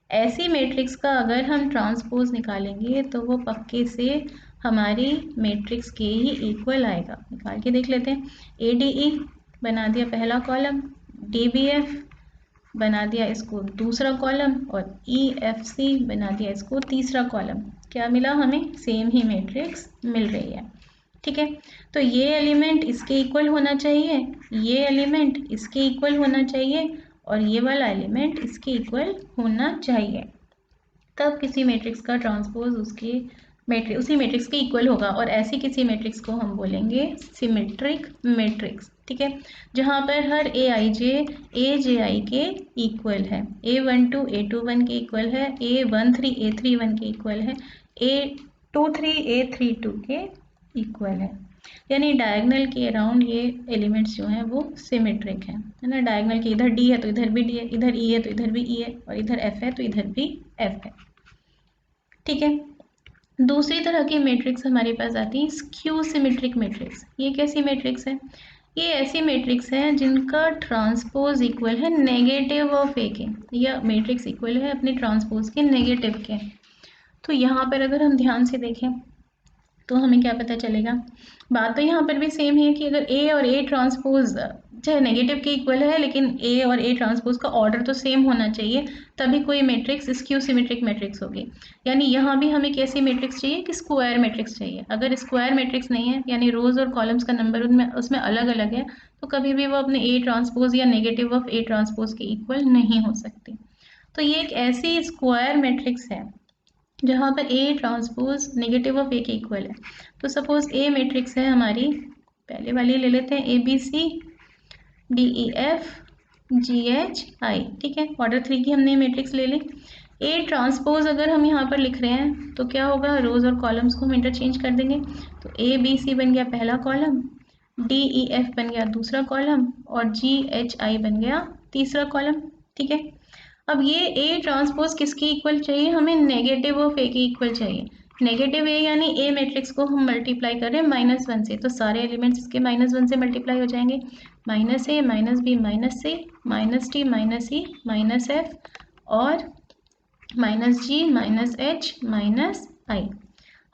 ऐसी मैट्रिक्स का अगर हम ट्रांसपोज निकालेंगे तो वो पक्के से हमारी मैट्रिक्स के ही इक्वल आएगा। निकाल के देख लेते हैं। ए डी ई बना दिया पहला कॉलम, डी बी एफ बना दिया इसको दूसरा कॉलम, और ई एफ सी बना दिया इसको तीसरा कॉलम। क्या मिला हमें, सेम ही मैट्रिक्स मिल रही है। ठीक है, तो ये एलिमेंट इसके इक्वल होना चाहिए, ये एलिमेंट इसके इक्वल होना चाहिए, और ये वाला एलिमेंट इसके इक्वल होना चाहिए, तब किसी मैट्रिक्स का ट्रांसपोज उसके मैट्रिक्स उसी मैट्रिक्स के इक्वल होगा। और ऐसी किसी मैट्रिक्स को हम बोलेंगे सिमेट्रिक मैट्रिक्स। ठीक है, जहाँ पर हर Aij Aj के इक्वल है, A12 A21 के इक्वल है, A13 A31 के इक्वल है, A23 A32 के इक्वल है। यानी डायगनल के अराउंड ये एलिमेंट्स जो हैं वो सिमेट्रिक हैं, है ना। डायगनल के इधर डी है तो इधर भी डी है, इधर ई है तो इधर भी ई है, और इधर एफ है तो इधर भी एफ है। ठीक है, दूसरी तरह की मैट्रिक्स हमारे पास आती है स्क्यू सिमेट्रिक मैट्रिक्स। ये कैसी मैट्रिक्स है, ये ऐसी मैट्रिक्स है जिनका ट्रांसपोज इक्वल है नेगेटिव ऑफ ए के, या मैट्रिक्स इक्वल है अपने ट्रांसपोज के नेगेटिव के। तो यहाँ पर अगर हम ध्यान से देखें तो हमें क्या पता चलेगा, बात तो यहाँ पर भी सेम है कि अगर ए और ए ट्रांसपोज चाहे नेगेटिव के इक्वल है, लेकिन ए और ए ट्रांसपोज का ऑर्डर तो सेम होना चाहिए, तभी कोई मैट्रिक्स स्क्यू सिमेट्रिक मैट्रिक्स होगी। यानी यहाँ भी हमें कैसी मैट्रिक्स चाहिए कि स्क्वायर मैट्रिक्स चाहिए। अगर स्क्वायर मैट्रिक्स नहीं है, यानी रोज और कॉलम्स का नंबर उनमें उसमें अलग अलग है, तो कभी भी वो अपने ए ट्रांसपोज या नेगेटिव ऑफ ए ट्रांसपोज के इक्वल नहीं हो सकती। तो ये एक ऐसी स्क्वायर मैट्रिक्स है जहाँ पर A transpose negative of A के इक्वल है। तो सपोज ए मैट्रिक्स है हमारी, पहले वाली ले लेते हैं, A B C D E F G H I. ठीक है, ऑर्डर 3 की हमने मैट्रिक्स ले ली। ए ट्रांसपोज अगर हम यहाँ पर लिख रहे हैं तो क्या होगा, रोज और कॉलम्स को हम इंटरचेंज कर देंगे। तो ए बी सी बन गया पहला कॉलम, डी ई एफ बन गया दूसरा कॉलम, और जी एच आई बन गया तीसरा कॉलम। ठीक है, अब ये ए ट्रांसपोज किसके इक्वल चाहिए, हमें नेगेटिव ऑफ ए के इक्वल चाहिए। नेगेटिव ए यानी ए मैट्रिक्स को हम मल्टीप्लाई कर रहे हैं -1 से, तो सारे एलिमेंट्स इसके -1 से मल्टीप्लाई हो जाएंगे। माइनस ए माइनस बी माइनस सी minus T minus E minus F, और माइनस जी माइनस एच माइनस आई।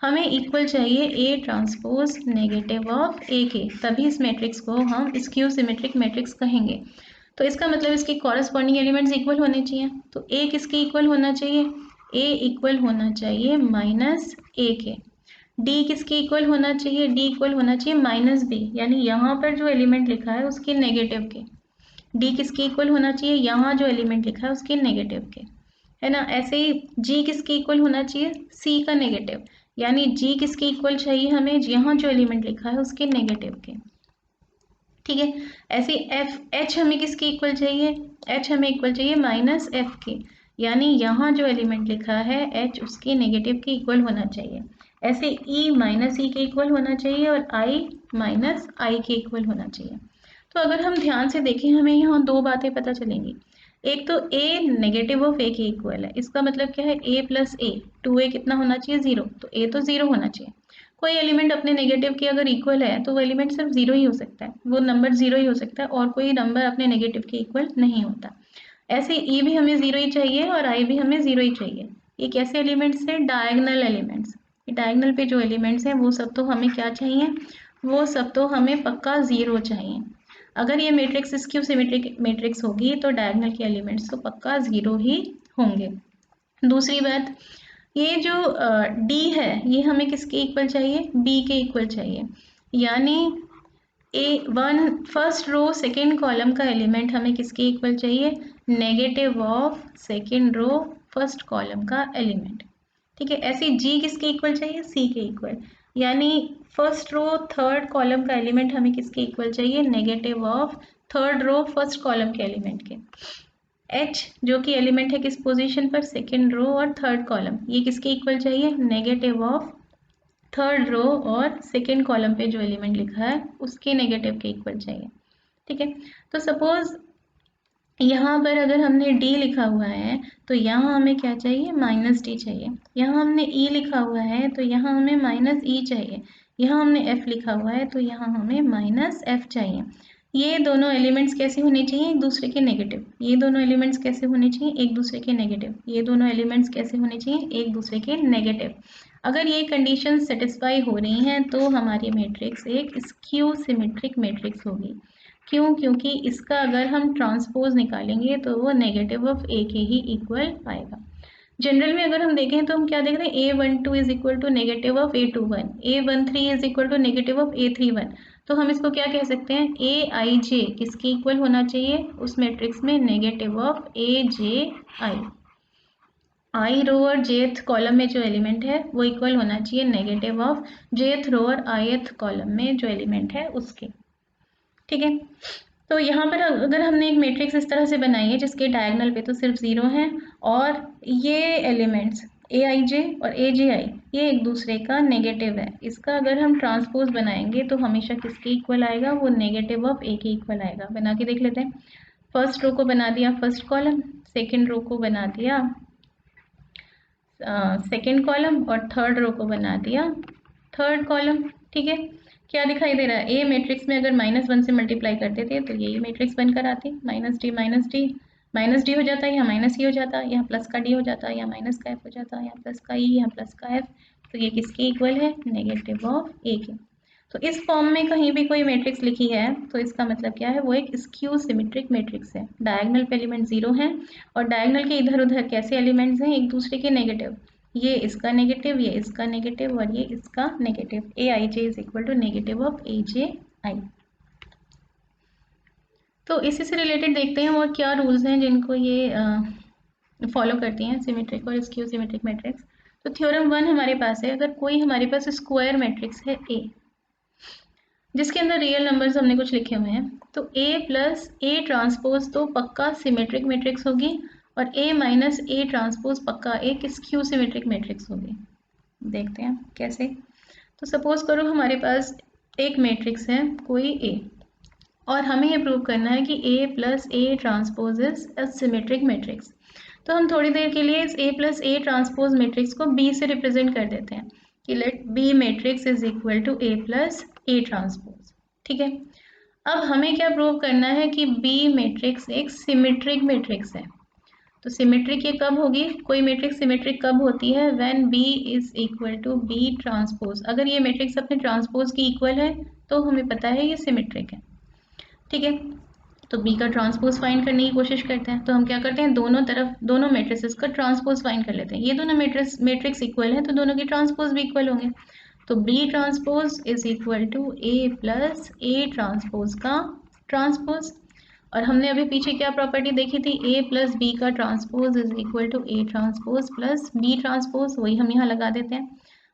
हमें इक्वल चाहिए A transpose negative of A के, तभी इस मैट्रिक्स को हम स्क्यू सिमेट्रिक मैट्रिक्स कहेंगे। तो इसका मतलब इसके कॉरस्पॉन्डिंग एलिमेंट्स इक्वल होने चाहिए। तो ए किसके इक्वल होना चाहिए, ए इक्वल होना चाहिए माइनस ए के। डी किसके इक्वल होना चाहिए, डी इक्वल होना चाहिए माइनस बी, यानी यहाँ पर जो एलिमेंट लिखा है उसके नेगेटिव के। डी किसके इक्वल होना चाहिए, यहाँ जो एलिमेंट लिखा है उसके नेगेटिव के। है ना। ऐसे ही जी किसके इक्वल होना चाहिए, सी का नेगेटिव, यानी जी किसके इक्वल चाहिए हमें, यहाँ जो एलिमेंट लिखा है उसके नेगेटिव के, ठीक है। ऐसे एफ एच हमें किसके इक्वल चाहिए, एच हमें इक्वल चाहिए माइनस एफ के, यानी यहाँ जो एलिमेंट लिखा है एच उसके नेगेटिव के इक्वल होना चाहिए। ऐसे ई माइनस ई के इक्वल होना चाहिए और आई माइनस आई के इक्वल होना चाहिए। तो अगर हम ध्यान से देखें हमें यहाँ दो बातें पता चलेंगी। एक तो ए नेगेटिव ऑफ ए के इक्वल है, इसका मतलब क्या है, ए प्लस ए, 2a कितना होना चाहिए, 0, तो ए तो 0 होना चाहिए। कोई एलिमेंट अपने नेगेटिव के अगर इक्वल है तो वो एलिमेंट सिर्फ 0 ही हो सकता है, वो नंबर 0 ही हो सकता है, और कोई नंबर अपने नेगेटिव के इक्वल नहीं होता। ऐसे ई भी हमें 0 ही चाहिए और आई भी हमें 0 ही चाहिए। ये कैसे एलिमेंट्स हैं, डायगनल एलिमेंट्स। डायगनल पे जो एलिमेंट्स हैं वो सब तो हमें क्या चाहिए, वो सब तो हमें पक्का 0 चाहिए। अगर ये मैट्रिक्स स्क्यू सिमेट्रिक मैट्रिक्स होगी तो डायगनल के एलिमेंट्स तो पक्का 0 ही होंगे। दूसरी बात, ये जो डी है ये हमें किसके इक्वल चाहिए, बी के इक्वल चाहिए, यानी A one first row second column का एलिमेंट हमें किसके इक्वल चाहिए, negative of second row first column का एलिमेंट, ठीक है। ऐसे जी किसके इक्वल चाहिए, सी के इक्वल, यानी फर्स्ट रो थर्ड कॉलम का एलिमेंट हमें किसके इक्वल चाहिए, negative of third row first column के एलिमेंट के। एच जो कि एलिमेंट है किस पोजीशन पर, सेकेंड रो और थर्ड कॉलम, ये किसके इक्वल चाहिए, नेगेटिव ऑफ थर्ड रो और सेकेंड कॉलम पे जो एलिमेंट लिखा है उसके नेगेटिव के इक्वल चाहिए, ठीक है। तो सपोज यहाँ पर अगर हमने डी लिखा हुआ है तो यहाँ हमें क्या चाहिए, माइनस डी चाहिए। यहाँ हमने ई लिखा हुआ है तो यहाँ हमें माइनस ई चाहिए। यहाँ हमने एफ लिखा हुआ है तो यहाँ हमें माइनस एफ चाहिए। ये दोनों एलिमेंट्स कैसे होने चाहिए, एक दूसरे के नेगेटिव। ये दोनों एलिमेंट्स कैसे होने चाहिए, एक दूसरे के नेगेटिव। ये दोनों एलिमेंट्स कैसे होने चाहिए, एक दूसरे के नेगेटिव। अगर ये कंडीशन सेटिस्फाई हो रही हैं तो हमारी मैट्रिक्स एक स्क्यू सिमेट्रिक मैट्रिक्स होगी। क्यों, क्योंकि इसका अगर हम ट्रांसपोज निकालेंगे तो वो नेगेटिव ऑफ ए के ही इक्वल आएगा। जनरल में अगर हम देखें तो हम क्या देख रहे हैं, A12 is equal to negative of A21, A13 is equal to negative of A31। तो हम इसको क्या कह सकते हैं, ए आई जे किसके इक्वल होना चाहिए उस मैट्रिक्स में, नेगेटिव ऑफ ए जे आई। आई रो और जेथ कॉलम में जो एलिमेंट है वो इक्वल होना चाहिए नेगेटिव ऑफ जेथ रो और आईथ कॉलम में जो एलिमेंट है उसके, ठीक है। तो यहाँ पर अगर हमने एक मैट्रिक्स इस तरह से बनाई है जिसके डायगोनल पे तो सिर्फ 0 है, और ये एलिमेंट्स ए आई जे और ए जे आई ये एक दूसरे का नेगेटिव है, इसका अगर हम ट्रांसपोज बनाएंगे तो हमेशा किसके इक्वल आएगा, वो नेगेटिव ऑफ ए के इक्वल आएगा। बना के देख लेते हैं। फर्स्ट रो को बना दिया फर्स्ट कॉलम, सेकेंड रो को बना दिया सेकेंड कॉलम, और थर्ड रो को बना दिया थर्ड कॉलम, ठीक है। क्या दिखाई दे रहा है, ए मैट्रिक्स में अगर -1 से मल्टीप्लाई करते थे तो यही मैट्रिक्स बनकर आती, माइनस डी हो जाता है, यहाँ माइनस ही हो जाता, यहाँ प्लस का डी हो जाता, यहाँ माइनस का एफ हो जाता, यहाँ प्लस का ई, यहाँ प्लस का एफ। तो ये किसके इक्वल है, नेगेटिव ऑफ ए के। तो इस फॉर्म में कहीं भी कोई मैट्रिक्स लिखी है तो इसका मतलब क्या है, वो एक स्क्यू सिमेट्रिक मैट्रिक्स है। डायगोनल पे एलिमेंट 0 है और डायगोनल के इधर उधर कैसे एलिमेंट्स हैं, एक दूसरे के नेगेटिव। ये इसका नेगेटिव, ये इसका नेगेटिव और ये इसका negative. A I J is equal to negative of A J I. तो इसी से रिलेटेड देखते हैं और क्या रूल्स हैं जिनको ये फॉलो करती हैं, सिमेट्रिक और स्क्यू सिमेट्रिक मैट्रिक्स। तो थ्योरम 1 हमारे पास है, अगर कोई हमारे पास स्क्वायर मैट्रिक्स है ए जिसके अंदर रियल नंबर्स हमने कुछ लिखे हुए हैं, तो A प्लस ए ट्रांसपोज तो पक्का सिमेट्रिक मैट्रिक्स होगी और A माइनस ए ट्रांसपोज पक्का एक स्क्यू सिमेट्रिक मैट्रिक्स होगी। देखते हैं कैसे। तो सपोज करो हमारे पास एक मैट्रिक्स है कोई A और हमें ये प्रूव करना है कि A plus A transpose is a symmetric matrix. तो हम थोड़ी देर के लिए इस A plus A transpose matrix को B से रिप्रेजेंट कर देते हैं कि let B matrix is equal to A plus A transpose, ठीक है। अब हमें क्या प्रूव करना है कि B मैट्रिक्स एक सिमेट्रिक मैट्रिक्स है। तो सिमेट्रिक ये कब होगी, कोई मैट्रिक्स सिमेट्रिक कब होती है, when B is equal to B transpose. अगर ये मैट्रिक्स अपने ट्रांसपोज की इक्वल है तो हमें पता है ये सिमेट्रिक है, ठीक है। तो B का ट्रांसपोज फाइंड करने की कोशिश करते हैं। तो हम क्या करते हैं, दोनों तरफ दोनों मैट्रिसेस का ट्रांसपोज फाइंड कर लेते हैं। ये दोनों मैट्रिक्स इक्वल है तो दोनों के ट्रांसपोज भी इक्वल होंगे। तो B transpose is equal to A plus A transpose का ट्रांसपोज। और हमने अभी पीछे क्या प्रॉपर्टी देखी थी, ए प्लस बी का transpose is equal to A transpose plus B transpose, वही हम यहाँ लगा देते हैं,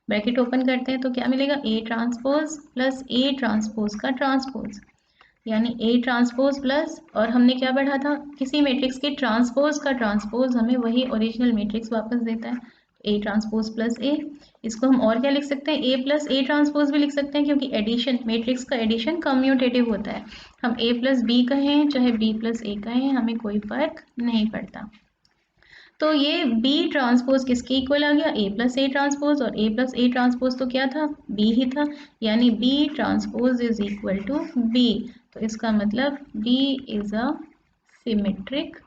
ब्रैकेट ओपन करते हैं तो क्या मिलेगा, ए ट्रांसपोज प्लस ए ट्रांसपोज का ट्रांसपोज, यानी ए ट्रांसपोज प्लस, और हमने क्या पढ़ा था, किसी मैट्रिक्स के ट्रांसपोज का ट्रांसपोज हमें वही ओरिजिनल मैट्रिक्स वापस देता है, ए ट्रांसपोज प्लस ए। इसको हम और क्या लिख सकते हैं, ए प्लस ए ट्रांसपोज भी लिख सकते हैं, क्योंकि एडिशन, मैट्रिक्स का एडिशन कम्यूटेटिव होता है, हम ए प्लस बी कहें चाहे बी प्लस ए कहें हमें कोई फर्क नहीं पड़ता। तो ये बी ट्रांसपोज किसके इक्वल आ गया, ए प्लस ए ट्रांसपोज, और ए प्लस ए ट्रांसपोज तो क्या था, बी ही था, यानी B transpose is equal to B. तो इसका मतलब B is a symmetric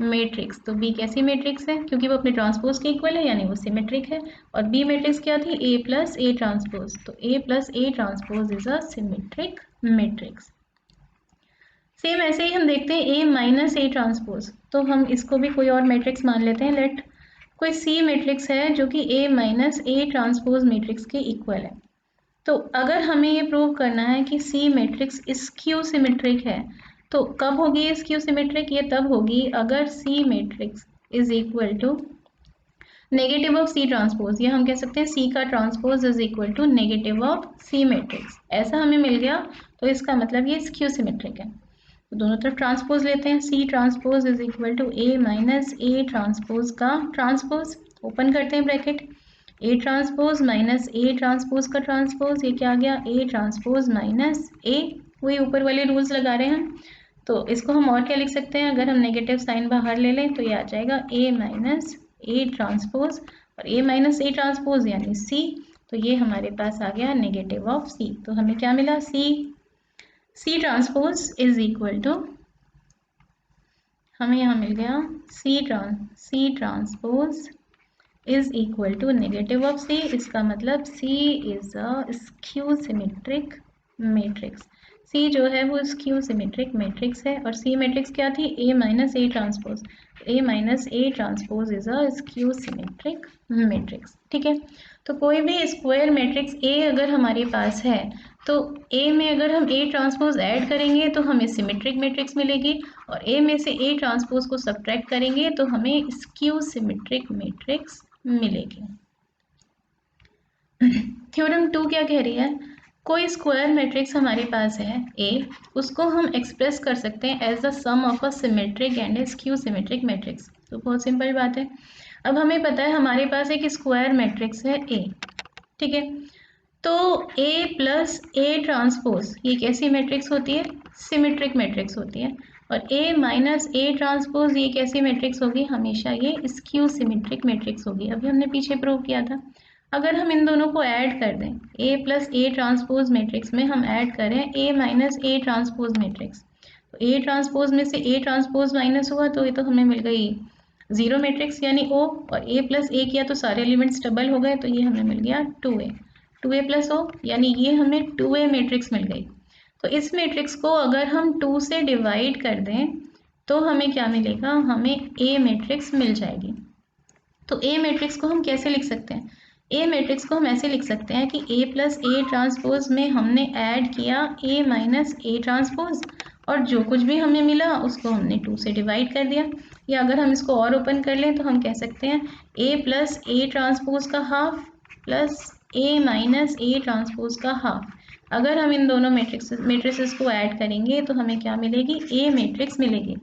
matrix. तो बी कैसी मैट्रिक्स है, क्योंकि वो अपने ट्रांसपोज के इक्वल है यानी वो सिमेट्रिक है, और बी मैट्रिक्स क्या थी, ए प्लस ए ट्रांसपोज, तो A plus A transpose is a symmetric matrix. Same ऐसे ही हम देखते हैं ए माइनस ए ट्रांसपोज, तो हम इसको भी कोई और मैट्रिक्स मान लेते हैं, लेट कोई सी मैट्रिक्स है जो कि ए माइनस ए ट्रांसपोज मैट्रिक्स के इक्वल है। तो अगर हमें ये प्रूव करना है कि सी मैट्रिक्स स्क्यू सिमेट्रिक है, तो कब होगी ये स्क्यू सिमेट्रिक, ये तब होगी अगर C matrix is equal to negative of C transpose, या हम कह सकते हैं सी का transpose is equal to negative of C matrix, ऐसा हमें मिल गया तो इसका मतलब ये स्क्यू सिमेट्रिक है। तो दोनों तरफ ट्रांसपोज लेते हैं, C transpose is equal to A minus A transpose का ट्रांसपोज, ओपन करते हैं bracket, A transpose minus A transpose का ट्रांसपोज, ये क्या आ गया, ए ट्रांसपोज माइनस ए, वही ऊपर वाले रूल्स लगा रहे हैं हम। तो इसको हम और क्या लिख सकते हैं, अगर हम नेगेटिव साइन बाहर ले लें तो ये आ जाएगा ए माइनस ए ट्रांसपोज, और ए माइनस ए ट्रांसपोज यानी सी, तो ये हमारे पास आ गया नेगेटिव ऑफ सी। तो हमें क्या मिला, C transpose is equal to, हमें यहाँ मिल गया C transpose is equal to negative of C, इसका मतलब C is a skew symmetric matrix. C जो है वो स्क्यू सिमेट्रिक मैट्रिक्स है, और सी मैट्रिक्स क्या थी, A minus A transpose, A minus A transpose is a skew symmetric matrix. ठीक है, तो कोई भी स्क्वायर मैट्रिक्स ए अगर हमारे पास है, तो ए में अगर हम ए ट्रांसपोज ऐड करेंगे तो हमें सिमेट्रिक मैट्रिक्स मिलेगी, और ए में से ए ट्रांसपोज को सब्ट्रैक्ट करेंगे तो हमें स्क्यू सिमेट्रिक मैट्रिक्स मिलेगी। थ्योरम 2 क्या कह रही है, कोई स्क्वायर मैट्रिक्स हमारे पास है ए, उसको हम एक्सप्रेस कर सकते हैं as the sum of a symmetric and a skew symmetric matrix. तो बहुत सिंपल बात है, अब हमें पता है हमारे पास एक स्क्वायर मैट्रिक्स है ए, ठीक है, तो ए प्लस ए ट्रांसपोज ये कैसी मैट्रिक्स होती है, सिमेट्रिक मैट्रिक्स होती है, और ए माइनस ए ट्रांसपोज ये कैसी मैट्रिक्स होगी, हमेशा ये स्क्यू सिमेट्रिक मैट्रिक्स होगी। अभी हमने पीछे प्रूव किया था, अगर हम इन दोनों को ऐड कर दें, ए प्लस ए ट्रांसपोज मैट्रिक्स में हम ऐड करें ए माइनस ए ट्रांसपोज मैट्रिक्स, तो ए ट्रांसपोज में से ए ट्रांसपोज माइनस हुआ तो ये तो हमें मिल गई जीरो मैट्रिक्स यानी ओ, और ए प्लस ए किया तो सारे एलिमेंट्स डबल हो गए, तो ये हमें मिल गया 2a प्लस ओ, यानी ये हमें 2a मैट्रिक्स मिल गई। तो इस मैट्रिक्स को अगर हम 2 से डिवाइड कर दें तो हमें क्या मिलेगा, हमें ए मैट्रिक्स मिल जाएगी। तो ए मैट्रिक्स को हम कैसे लिख सकते हैं, ए मैट्रिक्स को हम ऐसे लिख सकते हैं कि ए प्लस ए ट्रांसपोज में हमने ऐड किया ए माइनस ए ट्रांसपोज, और जो कुछ भी हमें मिला उसको हमने 2 से डिवाइड कर दिया, या अगर हम इसको और ओपन कर लें तो हम कह सकते हैं ए प्लस ए ट्रांसपोज का half plus A minus A transpose का हाफ। अगर हम इन दोनों मैट्रिसेस को ऐड करेंगे तो हमें क्या मिलेगी, ए मैट्रिक्स मिलेगी,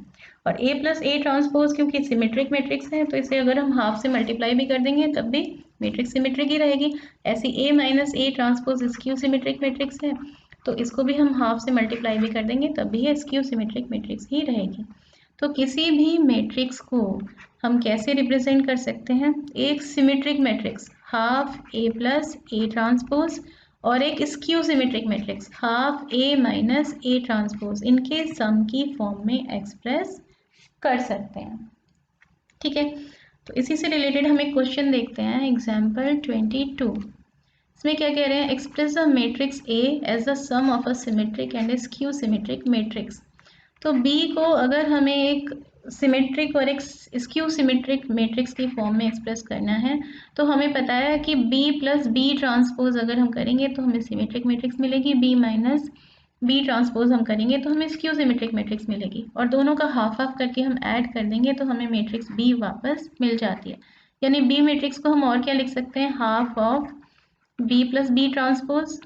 और ए प्लस ए ट्रांसपोज क्योंकि सिमेट्रिक मैट्रिक्स है तो इसे अगर हम हाफ से मल्टीप्लाई भी कर देंगे तब भी मैट्रिक्स सिमेट्रिक ही रहेगी। ऐसी A minus A transpose skew symmetric matrix है, तो इसको भी हम हाफ से मल्टीप्लाई भी कर देंगे तब भी ये स्क्यू सिमेट्रिक मैट्रिक्स ही रहेगी। तो किसी भी मैट्रिक्स को हम कैसे रिप्रेजेंट कर सकते हैं, एक symmetric matrix half A plus A transpose, और एक skew symmetric matrix half A minus A transpose, इनके सम की फॉर्म में एक्सप्रेस कर सकते हैं। ठीक है, तो इसी से रिलेटेड हम एक क्वेश्चन देखते हैं, एग्जाम्पल 22। इसमें क्या कह रहे हैं, express the matrix A as the sum of a symmetric and a skew symmetric matrix. तो बी को अगर हमें एक सिमेट्रिक और एक स्क्यू सिमेट्रिक मैट्रिक्स की फॉर्म में एक्सप्रेस करना है, तो हमें पता है कि बी प्लस बी ट्रांसपोज अगर हम करेंगे तो हमें सिमेट्रिक मैट्रिक्स मिलेगी, बी माइनस बी ट्रांसपोज हम करेंगे तो हमें स्क्यू सिमेट्रिक मैट्रिक्स मिलेगी, और दोनों का हाफ हाफ करके हम ऐड कर देंगे तो हमें मैट्रिक्स बी वापस मिल जाती है। यानी बी मैट्रिक्स को हम और क्या लिख सकते हैं, half of B plus B transpose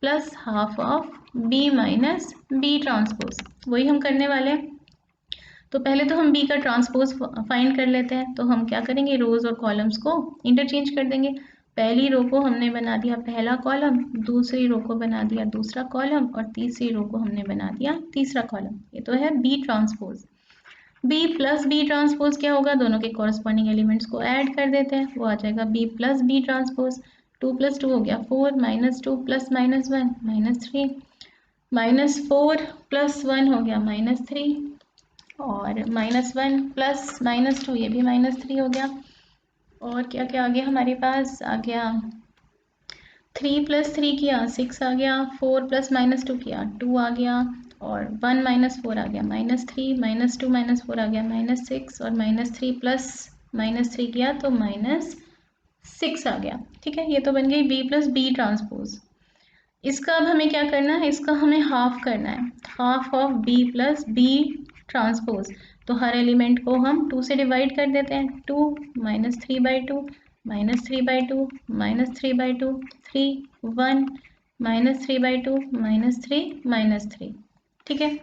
plus half of B minus B transpose, वही हम करने वाले हैं। तो पहले तो हम बी का ट्रांसपोज फाइंड कर लेते हैं। तो हम क्या करेंगे, रोज और कॉलम्स को इंटरचेंज कर देंगे। पहली रो को हमने बना दिया पहला कॉलम, दूसरी रो को बना दिया दूसरा कॉलम, और तीसरी रो को हमने बना दिया तीसरा कॉलम। ये तो है B transpose. B plus B transpose क्या होगा, दोनों के कॉरस्पॉन्डिंग एलिमेंट्स को ऐड कर देते हैं, वो आ जाएगा बी प्लस बी ट्रांसपोज। 2 + 2 हो गया 4, -2 + -1 -3, -4 + 1 हो गया -3, और -1 + -2 ये भी -3 हो गया। और क्या क्या आ गया हमारे पास, आ गया 3 + 3 किया 6 आ गया, 4 + -2 किया 2 आ गया, और 1 - 4 आ गया -3, -2 - 4 आ गया -6, और -3 + -3 किया तो -6 आ गया। ठीक है, ये तो बन गई बी प्लस बी ट्रांसपोज। इसका अब हमें क्या करना है, इसका हमें हाफ करना है, half of B plus B transpose. तो हर एलिमेंट को हम 2 से डिवाइड कर देते हैं, 2 -3/2 -3/2 -3/2 3 1 -3/2 -3 -3। ठीक है,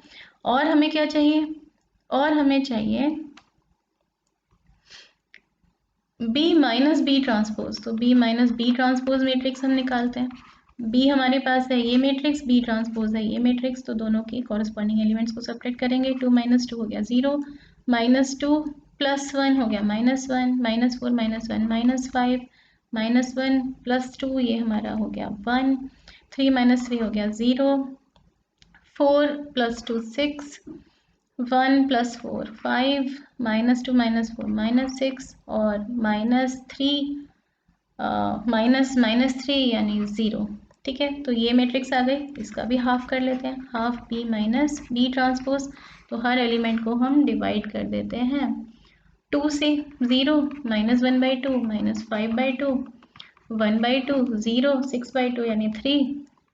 और हमें क्या चाहिए, और हमें चाहिए B माइनस बी ट्रांसपोज। तो B minus B transpose matrix हम निकालते हैं। B हमारे पास है ये मैट्रिक्स, B ट्रांसपोज है ये मैट्रिक्स, तो दोनों के कॉरस्पॉन्डिंग एलिमेंट्स को सब्ट्रैक्ट करेंगे। 2 - 2 हो गया 0, -2 + 1 हो गया -1, -4 - 1 -5, -1 + 2 ये हमारा हो गया 1, 3 - 3 हो गया 0, 4 + 2 6, 1 + 4 5, -2 - 4 -6, और -3 यानी 0। ठीक है, तो ये मैट्रिक्स आ गई, इसका भी हाफ कर लेते हैं, half B minus B transpose. तो हर एलिमेंट को हम डिवाइड कर देते हैं 2 से, 0 -1/2 -5/2 1/2 0 6/2 यानी 3,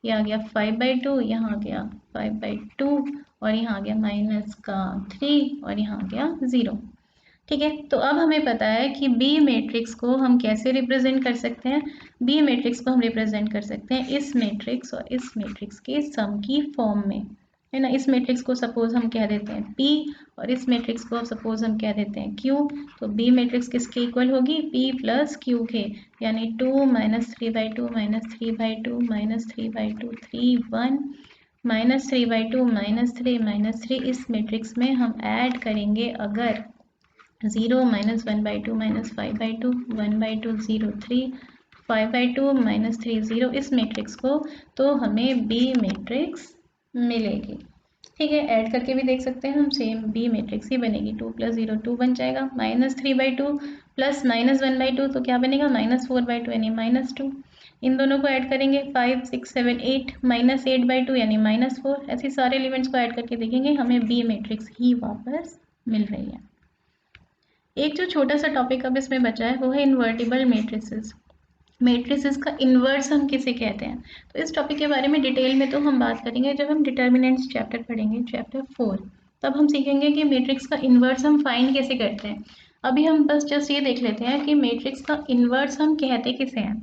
ये आ गया 5/2, यहाँ आ गया 5/2, और यहाँ आ गया -3, और यहाँ आ गया 0। ठीक है, तो अब हमें पता है कि बी मैट्रिक्स को हम कैसे रिप्रेजेंट कर सकते हैं। बी मैट्रिक्स को हम रिप्रेजेंट कर सकते हैं इस मैट्रिक्स और इस मैट्रिक्स के सम की फॉर्म में, है ना। इस मैट्रिक्स को सपोज हम कह देते हैं P, और इस मैट्रिक्स को सपोज हम कह देते हैं Q। तो बी मैट्रिक्स किसके इक्वल होगी, P + Q के, यानी 2 -3/2 -3/2 -3/2 3 1 -3/2 -3 -3। इस मैट्रिक्स में हम ऐड करेंगे अगर 0 -1/2 -5/2 1/2 0 3 5/2 -3 0 इस मैट्रिक्स को, तो हमें बी मैट्रिक्स मिलेगी। ठीक है, ऐड करके भी देख सकते हैं हम, सेम बी मैट्रिक्स ही बनेगी। 2 + 0 2 बन जाएगा, -3/2 प्लस -1/2 तो क्या बनेगा, -4/2 यानी -2। इन दोनों को ऐड करेंगे 5 6 7 8 -8/2 यानी -4। ऐसे सारे एलिमेंट्स को ऐड करके देखेंगे, हमें बी मैट्रिक्स ही वापस मिल रही है। एक जो छोटा सा टॉपिक अब इसमें बचा है वो है इन्वर्टिबल मैट्रिसेस। मैट्रिसेस का इन्वर्स हम किसे कहते हैं, तो इस टॉपिक के बारे में डिटेल में तो हम बात करेंगे जब हम डिटर्मिनेंट्स चैप्टर पढ़ेंगे, चैप्टर 4। तब हम सीखेंगे कि मैट्रिक्स का इन्वर्स हम फाइंड कैसे करते हैं। अभी हम बस जस्ट ये देख लेते हैं कि मैट्रिक्स का इन्वर्स हम कहते किसे हैं।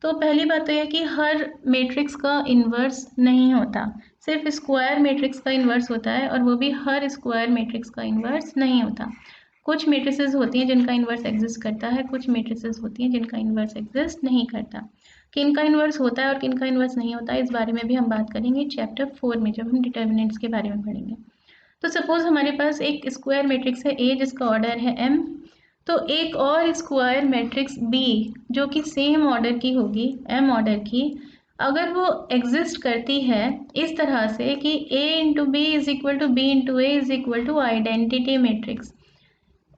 तो पहली बात तो यह कि हर मैट्रिक्स का इन्वर्स नहीं होता, सिर्फ स्क्वायर मैट्रिक्स का इन्वर्स होता है, और वो भी हर स्क्वायर मैट्रिक्स का इन्वर्स नहीं होता। कुछ मैट्रिसेस होती हैं जिनका इन्वर्स एग्जिस्ट करता है, कुछ मैट्रिसेस होती हैं जिनका इन्वर्स एग्जिस्ट नहीं करता। किनका इन्वर्स होता है और किनका इन्वर्स नहीं होता है, इस बारे में भी हम बात करेंगे चैप्टर 4 में, जब हम डिटर्मिनेंट्स के बारे में पढ़ेंगे। तो सपोज हमारे पास एक स्क्वायर मैट्रिक्स है A जिसका ऑर्डर है m, तो एक और स्क्वायर मैट्रिक्स B जो कि सेम ऑर्डर की होगी, m ऑर्डर की, अगर वो एग्जिस्ट करती है इस तरह से कि A × B = B × A = identity matrix.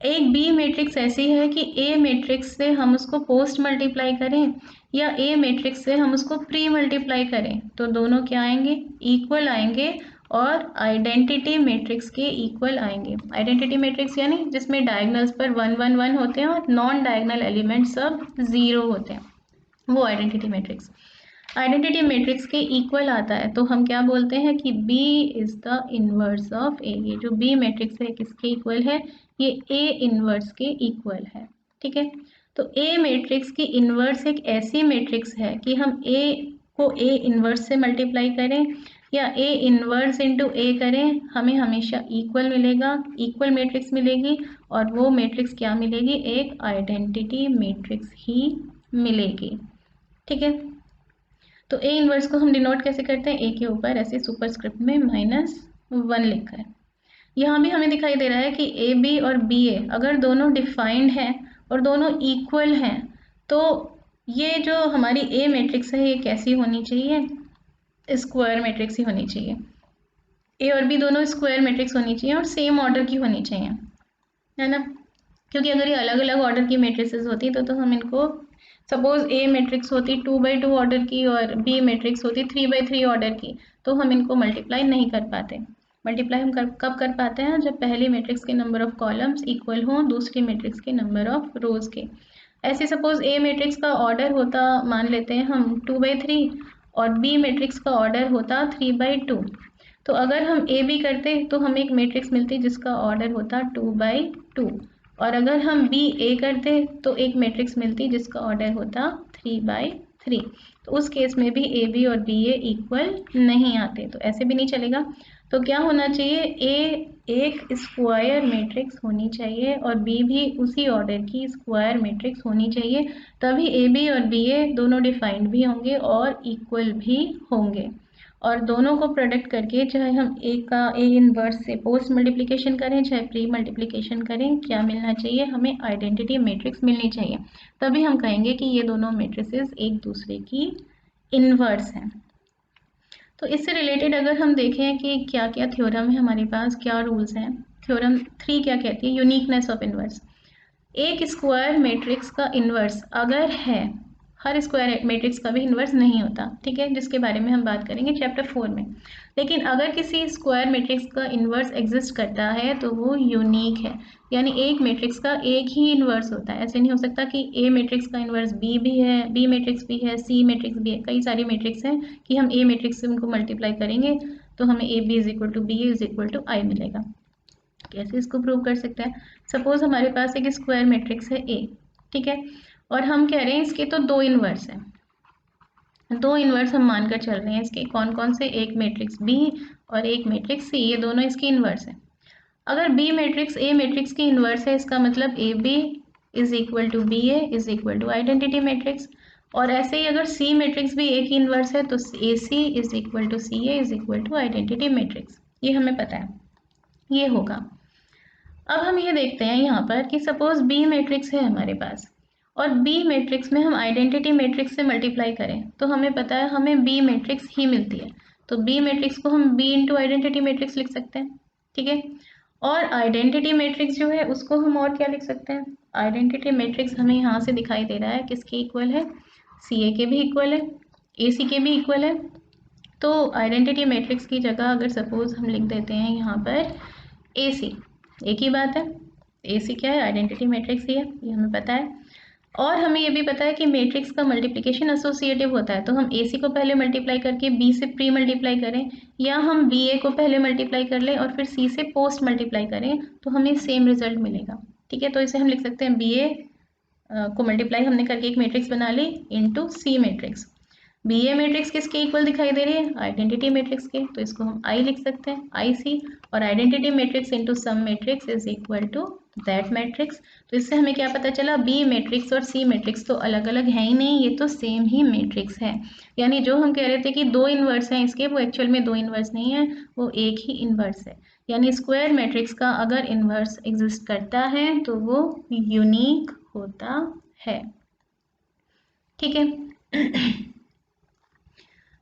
एक बी मैट्रिक्स ऐसी है कि ए मैट्रिक्स से हम उसको पोस्ट मल्टीप्लाई करें या ए मैट्रिक्स से हम उसको प्री मल्टीप्लाई करें, तो दोनों क्या आएंगे, इक्वल आएंगे, और आइडेंटिटी मैट्रिक्स के इक्वल आएंगे। आइडेंटिटी मैट्रिक्स यानी जिसमें डायगोनल्स पर 1 1 1 होते हैं और नॉन डायगोनल एलिमेंट सब 0 होते हैं, वो आइडेंटिटी मैट्रिक्स। आइडेंटिटी मैट्रिक्स के इक्वल आता है तो हम क्या बोलते हैं कि B is the inverse of A। ये जो B मैट्रिक्स है किसके इक्वल है, ये A इनवर्स के इक्वल है। ठीक है, तो A मैट्रिक्स की इनवर्स एक ऐसी मैट्रिक्स है कि हम A को A इनवर्स से मल्टीप्लाई करें या A इनवर्स इंटू A करें, हमें हमेशा इक्वल मिलेगा, इक्वल मैट्रिक्स मिलेगी, और वो मैट्रिक्स क्या मिलेगी, एक आइडेंटिटी मैट्रिक्स ही मिलेगी। ठीक है, तो ए इनवर्स को हम डिनोट कैसे करते हैं, ए के ऊपर ऐसे सुपरस्क्रिप्ट में -1 लिखकर। यहाँ भी हमें दिखाई दे रहा है कि ए बी और बी ए अगर दोनों डिफाइंड हैं और दोनों इक्वल हैं तो ये जो हमारी ए मैट्रिक्स है ये कैसी होनी चाहिए, स्क्वायर मैट्रिक्स ही होनी चाहिए। ए और बी दोनों स्क्वायर मैट्रिक्स होनी चाहिए और सेम ऑर्डर की होनी चाहिए, है ना, क्योंकि अगर ये अलग अलग ऑर्डर की मैट्रिसेस होती तो हम इनको, सपोज ए मैट्रिक्स होती 2/2 ऑर्डर की और बी मैट्रिक्स होती 3/3 ऑर्डर की, तो हम इनको मल्टीप्लाई नहीं कर पाते। मल्टीप्लाई हम कब कर पाते हैं, जब पहली मैट्रिक्स के नंबर ऑफ कॉलम्स इक्वल हों दूसरी मैट्रिक्स के नंबर ऑफ रोज के। ऐसे सपोज ए मैट्रिक्स का ऑर्डर होता, मान लेते हैं हम 2/3 और बी मैट्रिक्स का ऑर्डर होता 3/2, तो अगर हम ए बी करते तो हमें एक मैट्रिक्स मिलती जिसका ऑर्डर होता 2/2, और अगर हम बी ए करते तो एक मैट्रिक्स मिलती जिसका ऑर्डर होता 3/3। तो उस केस में भी ए बी और बी ए इक्वल नहीं आते, तो ऐसे भी नहीं चलेगा। तो क्या होना चाहिए, ए एक स्क्वायर मैट्रिक्स होनी चाहिए और बी भी उसी ऑर्डर की स्क्वायर मैट्रिक्स होनी चाहिए, तभी ए बी और बी ए दोनों डिफाइंड भी होंगे और इक्वल भी होंगे। और दोनों को प्रोडक्ट करके चाहे हम ए का ए इनवर्स से पोस्ट मल्टीप्लिकेशन करें चाहे प्री मल्टीप्लिकेशन करें, क्या मिलना चाहिए, हमें आइडेंटिटी मैट्रिक्स मिलनी चाहिए, तभी हम कहेंगे कि ये दोनों मैट्रिसेस एक दूसरे की इनवर्स हैं। तो इससे रिलेटेड अगर हम देखें कि क्या क्या थ्योरम है हमारे पास, क्या रूल्स हैं, थ्योरम 3 क्या कहती है, यूनिकनेस ऑफ इनवर्स। एक स्क्वायर मैट्रिक्स का इन्वर्स अगर है, हर स्क्वायर मैट्रिक्स का भी इन्वर्स नहीं होता, ठीक है, जिसके बारे में हम बात करेंगे चैप्टर 4 में। लेकिन अगर किसी स्क्वायर मैट्रिक्स का इन्वर्स एग्जिस्ट करता है तो वो यूनिक है, यानी एक मैट्रिक्स का एक ही इन्वर्स होता है। ऐसे नहीं हो सकता कि ए मैट्रिक्स का इन्वर्स बी भी है, बी मैट्रिक्स भी है, सी मैट्रिक्स भी है, कई सारी मैट्रिक्स हैं कि हम ए मैट्रिक्स से उनको मल्टीप्लाई करेंगे तो हमें A B is equal to B is equal to I मिलेगा। कैसे इसको प्रूव कर सकते हैं, सपोज हमारे पास एक स्क्वायर मैट्रिक्स है ए, ठीक है, और हम कह रहे हैं इसके तो दो इन्वर्स हैं, दो इन्वर्स हम मानकर चल रहे हैं इसके, कौन कौन से, एक मैट्रिक्स बी और एक मैट्रिक्स सी, ये दोनों इसके इन्वर्स हैं। अगर बी मैट्रिक्स ए मैट्रिक्स की इन्वर्स है, इसका मतलब A B is equal to B A is equal to identity matrix, और ऐसे ही अगर सी मैट्रिक्स भी ए की इन्वर्स है तो A C is equal to C A is equal to identity matrix, ये हमें पता है, ये होगा। अब हम ये देखते हैं यहाँ पर कि सपोज बी मैट्रिक्स है हमारे पास और बी मैट्रिक्स में हम आइडेंटिटी मैट्रिक्स से मल्टीप्लाई करें तो हमें पता है हमें बी मैट्रिक्स ही मिलती है, तो बी मैट्रिक्स को हम बी इंटू आइडेंटिटी मैट्रिक्स लिख सकते हैं, ठीक है। और आइडेंटिटी मैट्रिक्स जो है उसको हम और क्या लिख सकते हैं, आइडेंटिटी मैट्रिक्स हमें यहाँ से दिखाई दे रहा है किसके इक्वल है, सी ए के भी इक्वल है, ए सी के भी इक्वल है। तो आइडेंटिटी मैट्रिक्स की जगह अगर सपोज हम लिख देते हैं यहाँ पर ए सी, एक ही बात है, ए सी क्या है, आइडेंटिटी मैट्रिक्स ही है, ये हमें पता है। और हमें ये भी पता है कि मैट्रिक्स का मल्टीप्लिकेशन एसोसिएटिव होता है, तो हम ए सी को पहले मल्टीप्लाई करके बी से प्री मल्टीप्लाई करें, या हम बी ए को पहले मल्टीप्लाई कर लें और फिर सी से पोस्ट मल्टीप्लाई करें तो हमें सेम रिजल्ट मिलेगा, ठीक है। तो इसे हम लिख सकते हैं बी ए को मल्टीप्लाई हमने करके एक मैट्रिक्स बना ली इंटू सी मैट्रिक्स। बी ए मैट्रिक्स किसके इक्वल दिखाई दे रही है, आइडेंटिटी मैट्रिक्स के, तो इसको हम आई लिख सकते हैं, आई सी, और identity matrix into some matrix is equal to that matrix. तो इससे हमें क्या पता चला, बी मैट्रिक्स और सी मैट्रिक्स तो अलग अलग है ही नहीं, ये तो सेम ही मैट्रिक्स है। यानी जो हम कह रहे थे कि दो इन्वर्स हैं इसके, वो एक्चुअल में दो इन्वर्स नहीं है, वो एक ही इन्वर्स है। यानी स्क्वायर मैट्रिक्स का अगर इन्वर्स एग्जिस्ट करता है तो वो यूनिक होता है, ठीक है।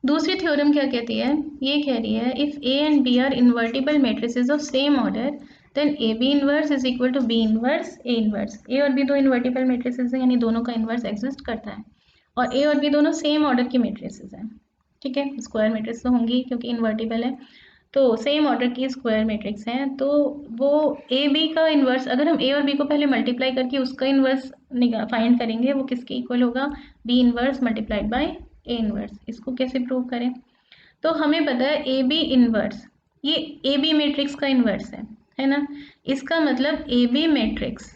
दूसरी थ्योरम क्या कहती है, ये कह रही है if A and B are invertible matrices of same order then A B inverse is equal to B inverse A inverse. A और बी दो इन्वर्टिबल मैट्रिसेस हैं, यानी दोनों का इनवर्स एग्जिस्ट करता है, और ए और बी दोनों सेम ऑर्डर की मैट्रिसेस हैं, ठीक है। स्क्वायर मैट्रिक्स तो होंगी क्योंकि इन्वर्टिबल है, तो सेम ऑर्डर की स्क्वायर मैट्रिक्स हैं, तो वो ए बी का इन्वर्स, अगर हम ए और बी को पहले मल्टीप्लाई करके उसका इन्वर्स फाइंड करेंगे, वो किसके इक्वल होगा, B inverse multiplied by A inverse. इसको कैसे प्रूव करें? तो हमें पता है ए बी इनवर्स, ये ए बी मैट्रिक्स का इनवर्स है ना। इसका मतलब ए बी मैट्रिक्स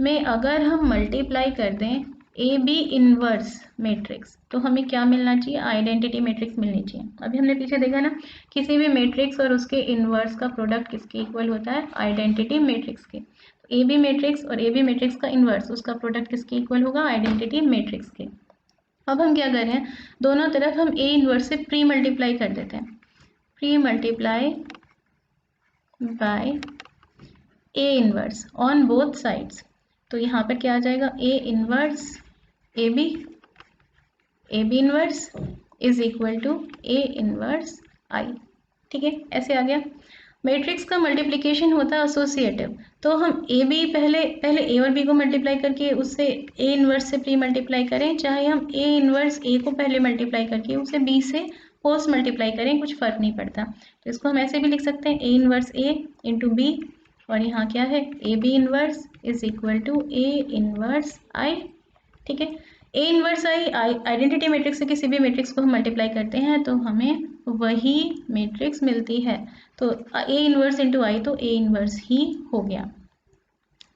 में अगर हम मल्टीप्लाई कर दें ए बी इनवर्स मैट्रिक्स तो हमें क्या मिलना चाहिए? आइडेंटिटी मैट्रिक्स मिलनी चाहिए। अभी हमने पीछे देखा ना, किसी भी मैट्रिक्स और उसके इनवर्स का प्रोडक्ट किसके इक्वल होता है? आइडेंटिटी मैट्रिक्स के। ए बी मैट्रिक्स और ए बी मैट्रिक्स का इनवर्स, उसका प्रोडक्ट किसके इक्वल होगा? आइडेंटिटी मैट्रिक्स के। अब हम क्या कर रहे हैं, दोनों तरफ हम ए इनवर्स से प्री मल्टीप्लाई कर देते हैं, pre multiply by A inverse on both sides. तो यहाँ पर क्या आ जाएगा? A inverse A B inverse is equal to A inverse I. ठीक है, ऐसे आ गया। मैट्रिक्स का मल्टीप्लिकेशन होता है एसोसिएटिव, तो हम ए बी पहले ए और बी को मल्टीप्लाई करके उससे ए इनवर्स से प्री मल्टीप्लाई करें, चाहे हम ए इनवर्स ए को पहले मल्टीप्लाई करके उसे बी से पोस्ट मल्टीप्लाई करें, कुछ फर्क नहीं पड़ता। तो इसको हम ऐसे भी लिख सकते हैं, A inverse A into B, और यहाँ क्या है? A B inverse is equal to A inverse I. ठीक है, A inverse I identity matrix से किसी भी मैट्रिक्स को हम मल्टीप्लाई करते हैं तो हमें वही मैट्रिक्स मिलती है। तो ए इनवर्स इंटू आई तो ए इनवर्स ही हो गया।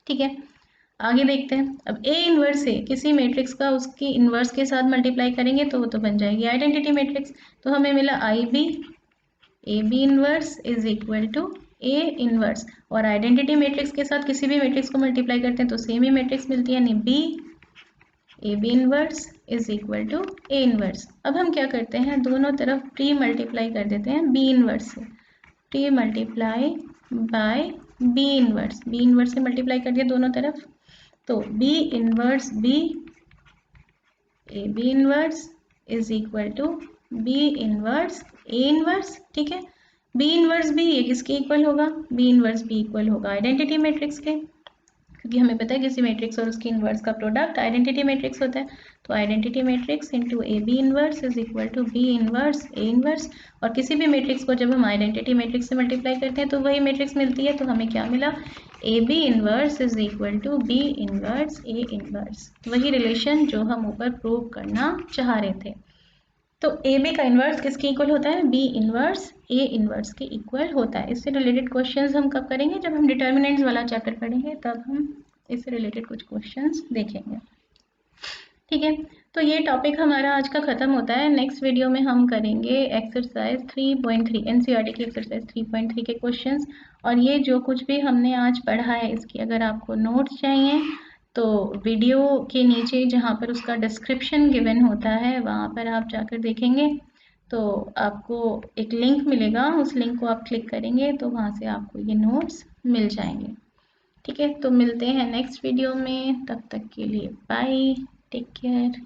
ठीक है, आगे देखते हैं। अब ए इनवर्स से किसी मैट्रिक्स का उसकी इनवर्स के साथ मल्टीप्लाई करेंगे तो वो तो बन जाएगी आइडेंटिटी मैट्रिक्स। तो हमें मिला I B A B inverse is equal to A inverse, और आइडेंटिटी मैट्रिक्स के साथ किसी भी मैट्रिक्स को मल्टीप्लाई करते हैं तो सेम ही मैट्रिक्स मिलती है, यानी B A B inverse is equal to A inverse. अब हम क्या करते हैं, दोनों तरफ प्री मल्टीप्लाई कर देते हैं बी इनवर्स से, pre multiply by B inverse से मल्टीप्लाई कर दिया दोनों तरफ। तो B inverse B A B inverse is equal to B inverse A inverse. ठीक है, बी इनवर्स बी ये किसके इक्वल होगा? बी इनवर्स बी इक्वल होगा आइडेंटिटी मैट्रिक्स के, क्योंकि हमें पता है किसी मैट्रिक्स और उसकी इनवर्स का प्रोडक्ट आइडेंटिटी मैट्रिक्स होता है। तो identity matrix into A B inverse is equal to B inverse A inverse, और किसी भी मैट्रिक्स को जब हम आइडेंटिटी मैट्रिक्स से मल्टीप्लाई करते हैं तो वही मैट्रिक्स मिलती है। तो हमें क्या मिला? A B inverse is equal to B inverse A inverse, वही रिलेशन जो हम ऊपर प्रूव करना चाह रहे थे। तो ए बी का इन्वर्स किसके इक्वल होता है? बी इन्वर्स ए इन्वर्स के इक्वल होता है। इससे रिलेटेड क्वेश्चंस हम कब करेंगे? जब हम डिटर्मिनेंट्स वाला चैप्टर पढ़ेंगे तब हम इससे रिलेटेड कुछ क्वेश्चंस देखेंगे। ठीक है, तो ये टॉपिक हमारा आज का ख़त्म होता है। नेक्स्ट वीडियो में हम करेंगे एक्सरसाइज 3.3 एनसीईआरटी की एक्सरसाइज 3.3 के क्वेश्चंस। और ये जो कुछ भी हमने आज पढ़ा है इसकी अगर आपको नोट्स चाहिए तो वीडियो के नीचे जहाँ पर उसका डिस्क्रिप्शन गिवन होता है वहाँ पर आप जाकर देखेंगे तो आपको एक लिंक मिलेगा, उस लिंक को आप क्लिक करेंगे तो वहाँ से आपको ये नोट्स मिल जाएंगे। ठीक है, तो मिलते हैं नेक्स्ट वीडियो में, तब तक के लिए बाय, टेक केयर।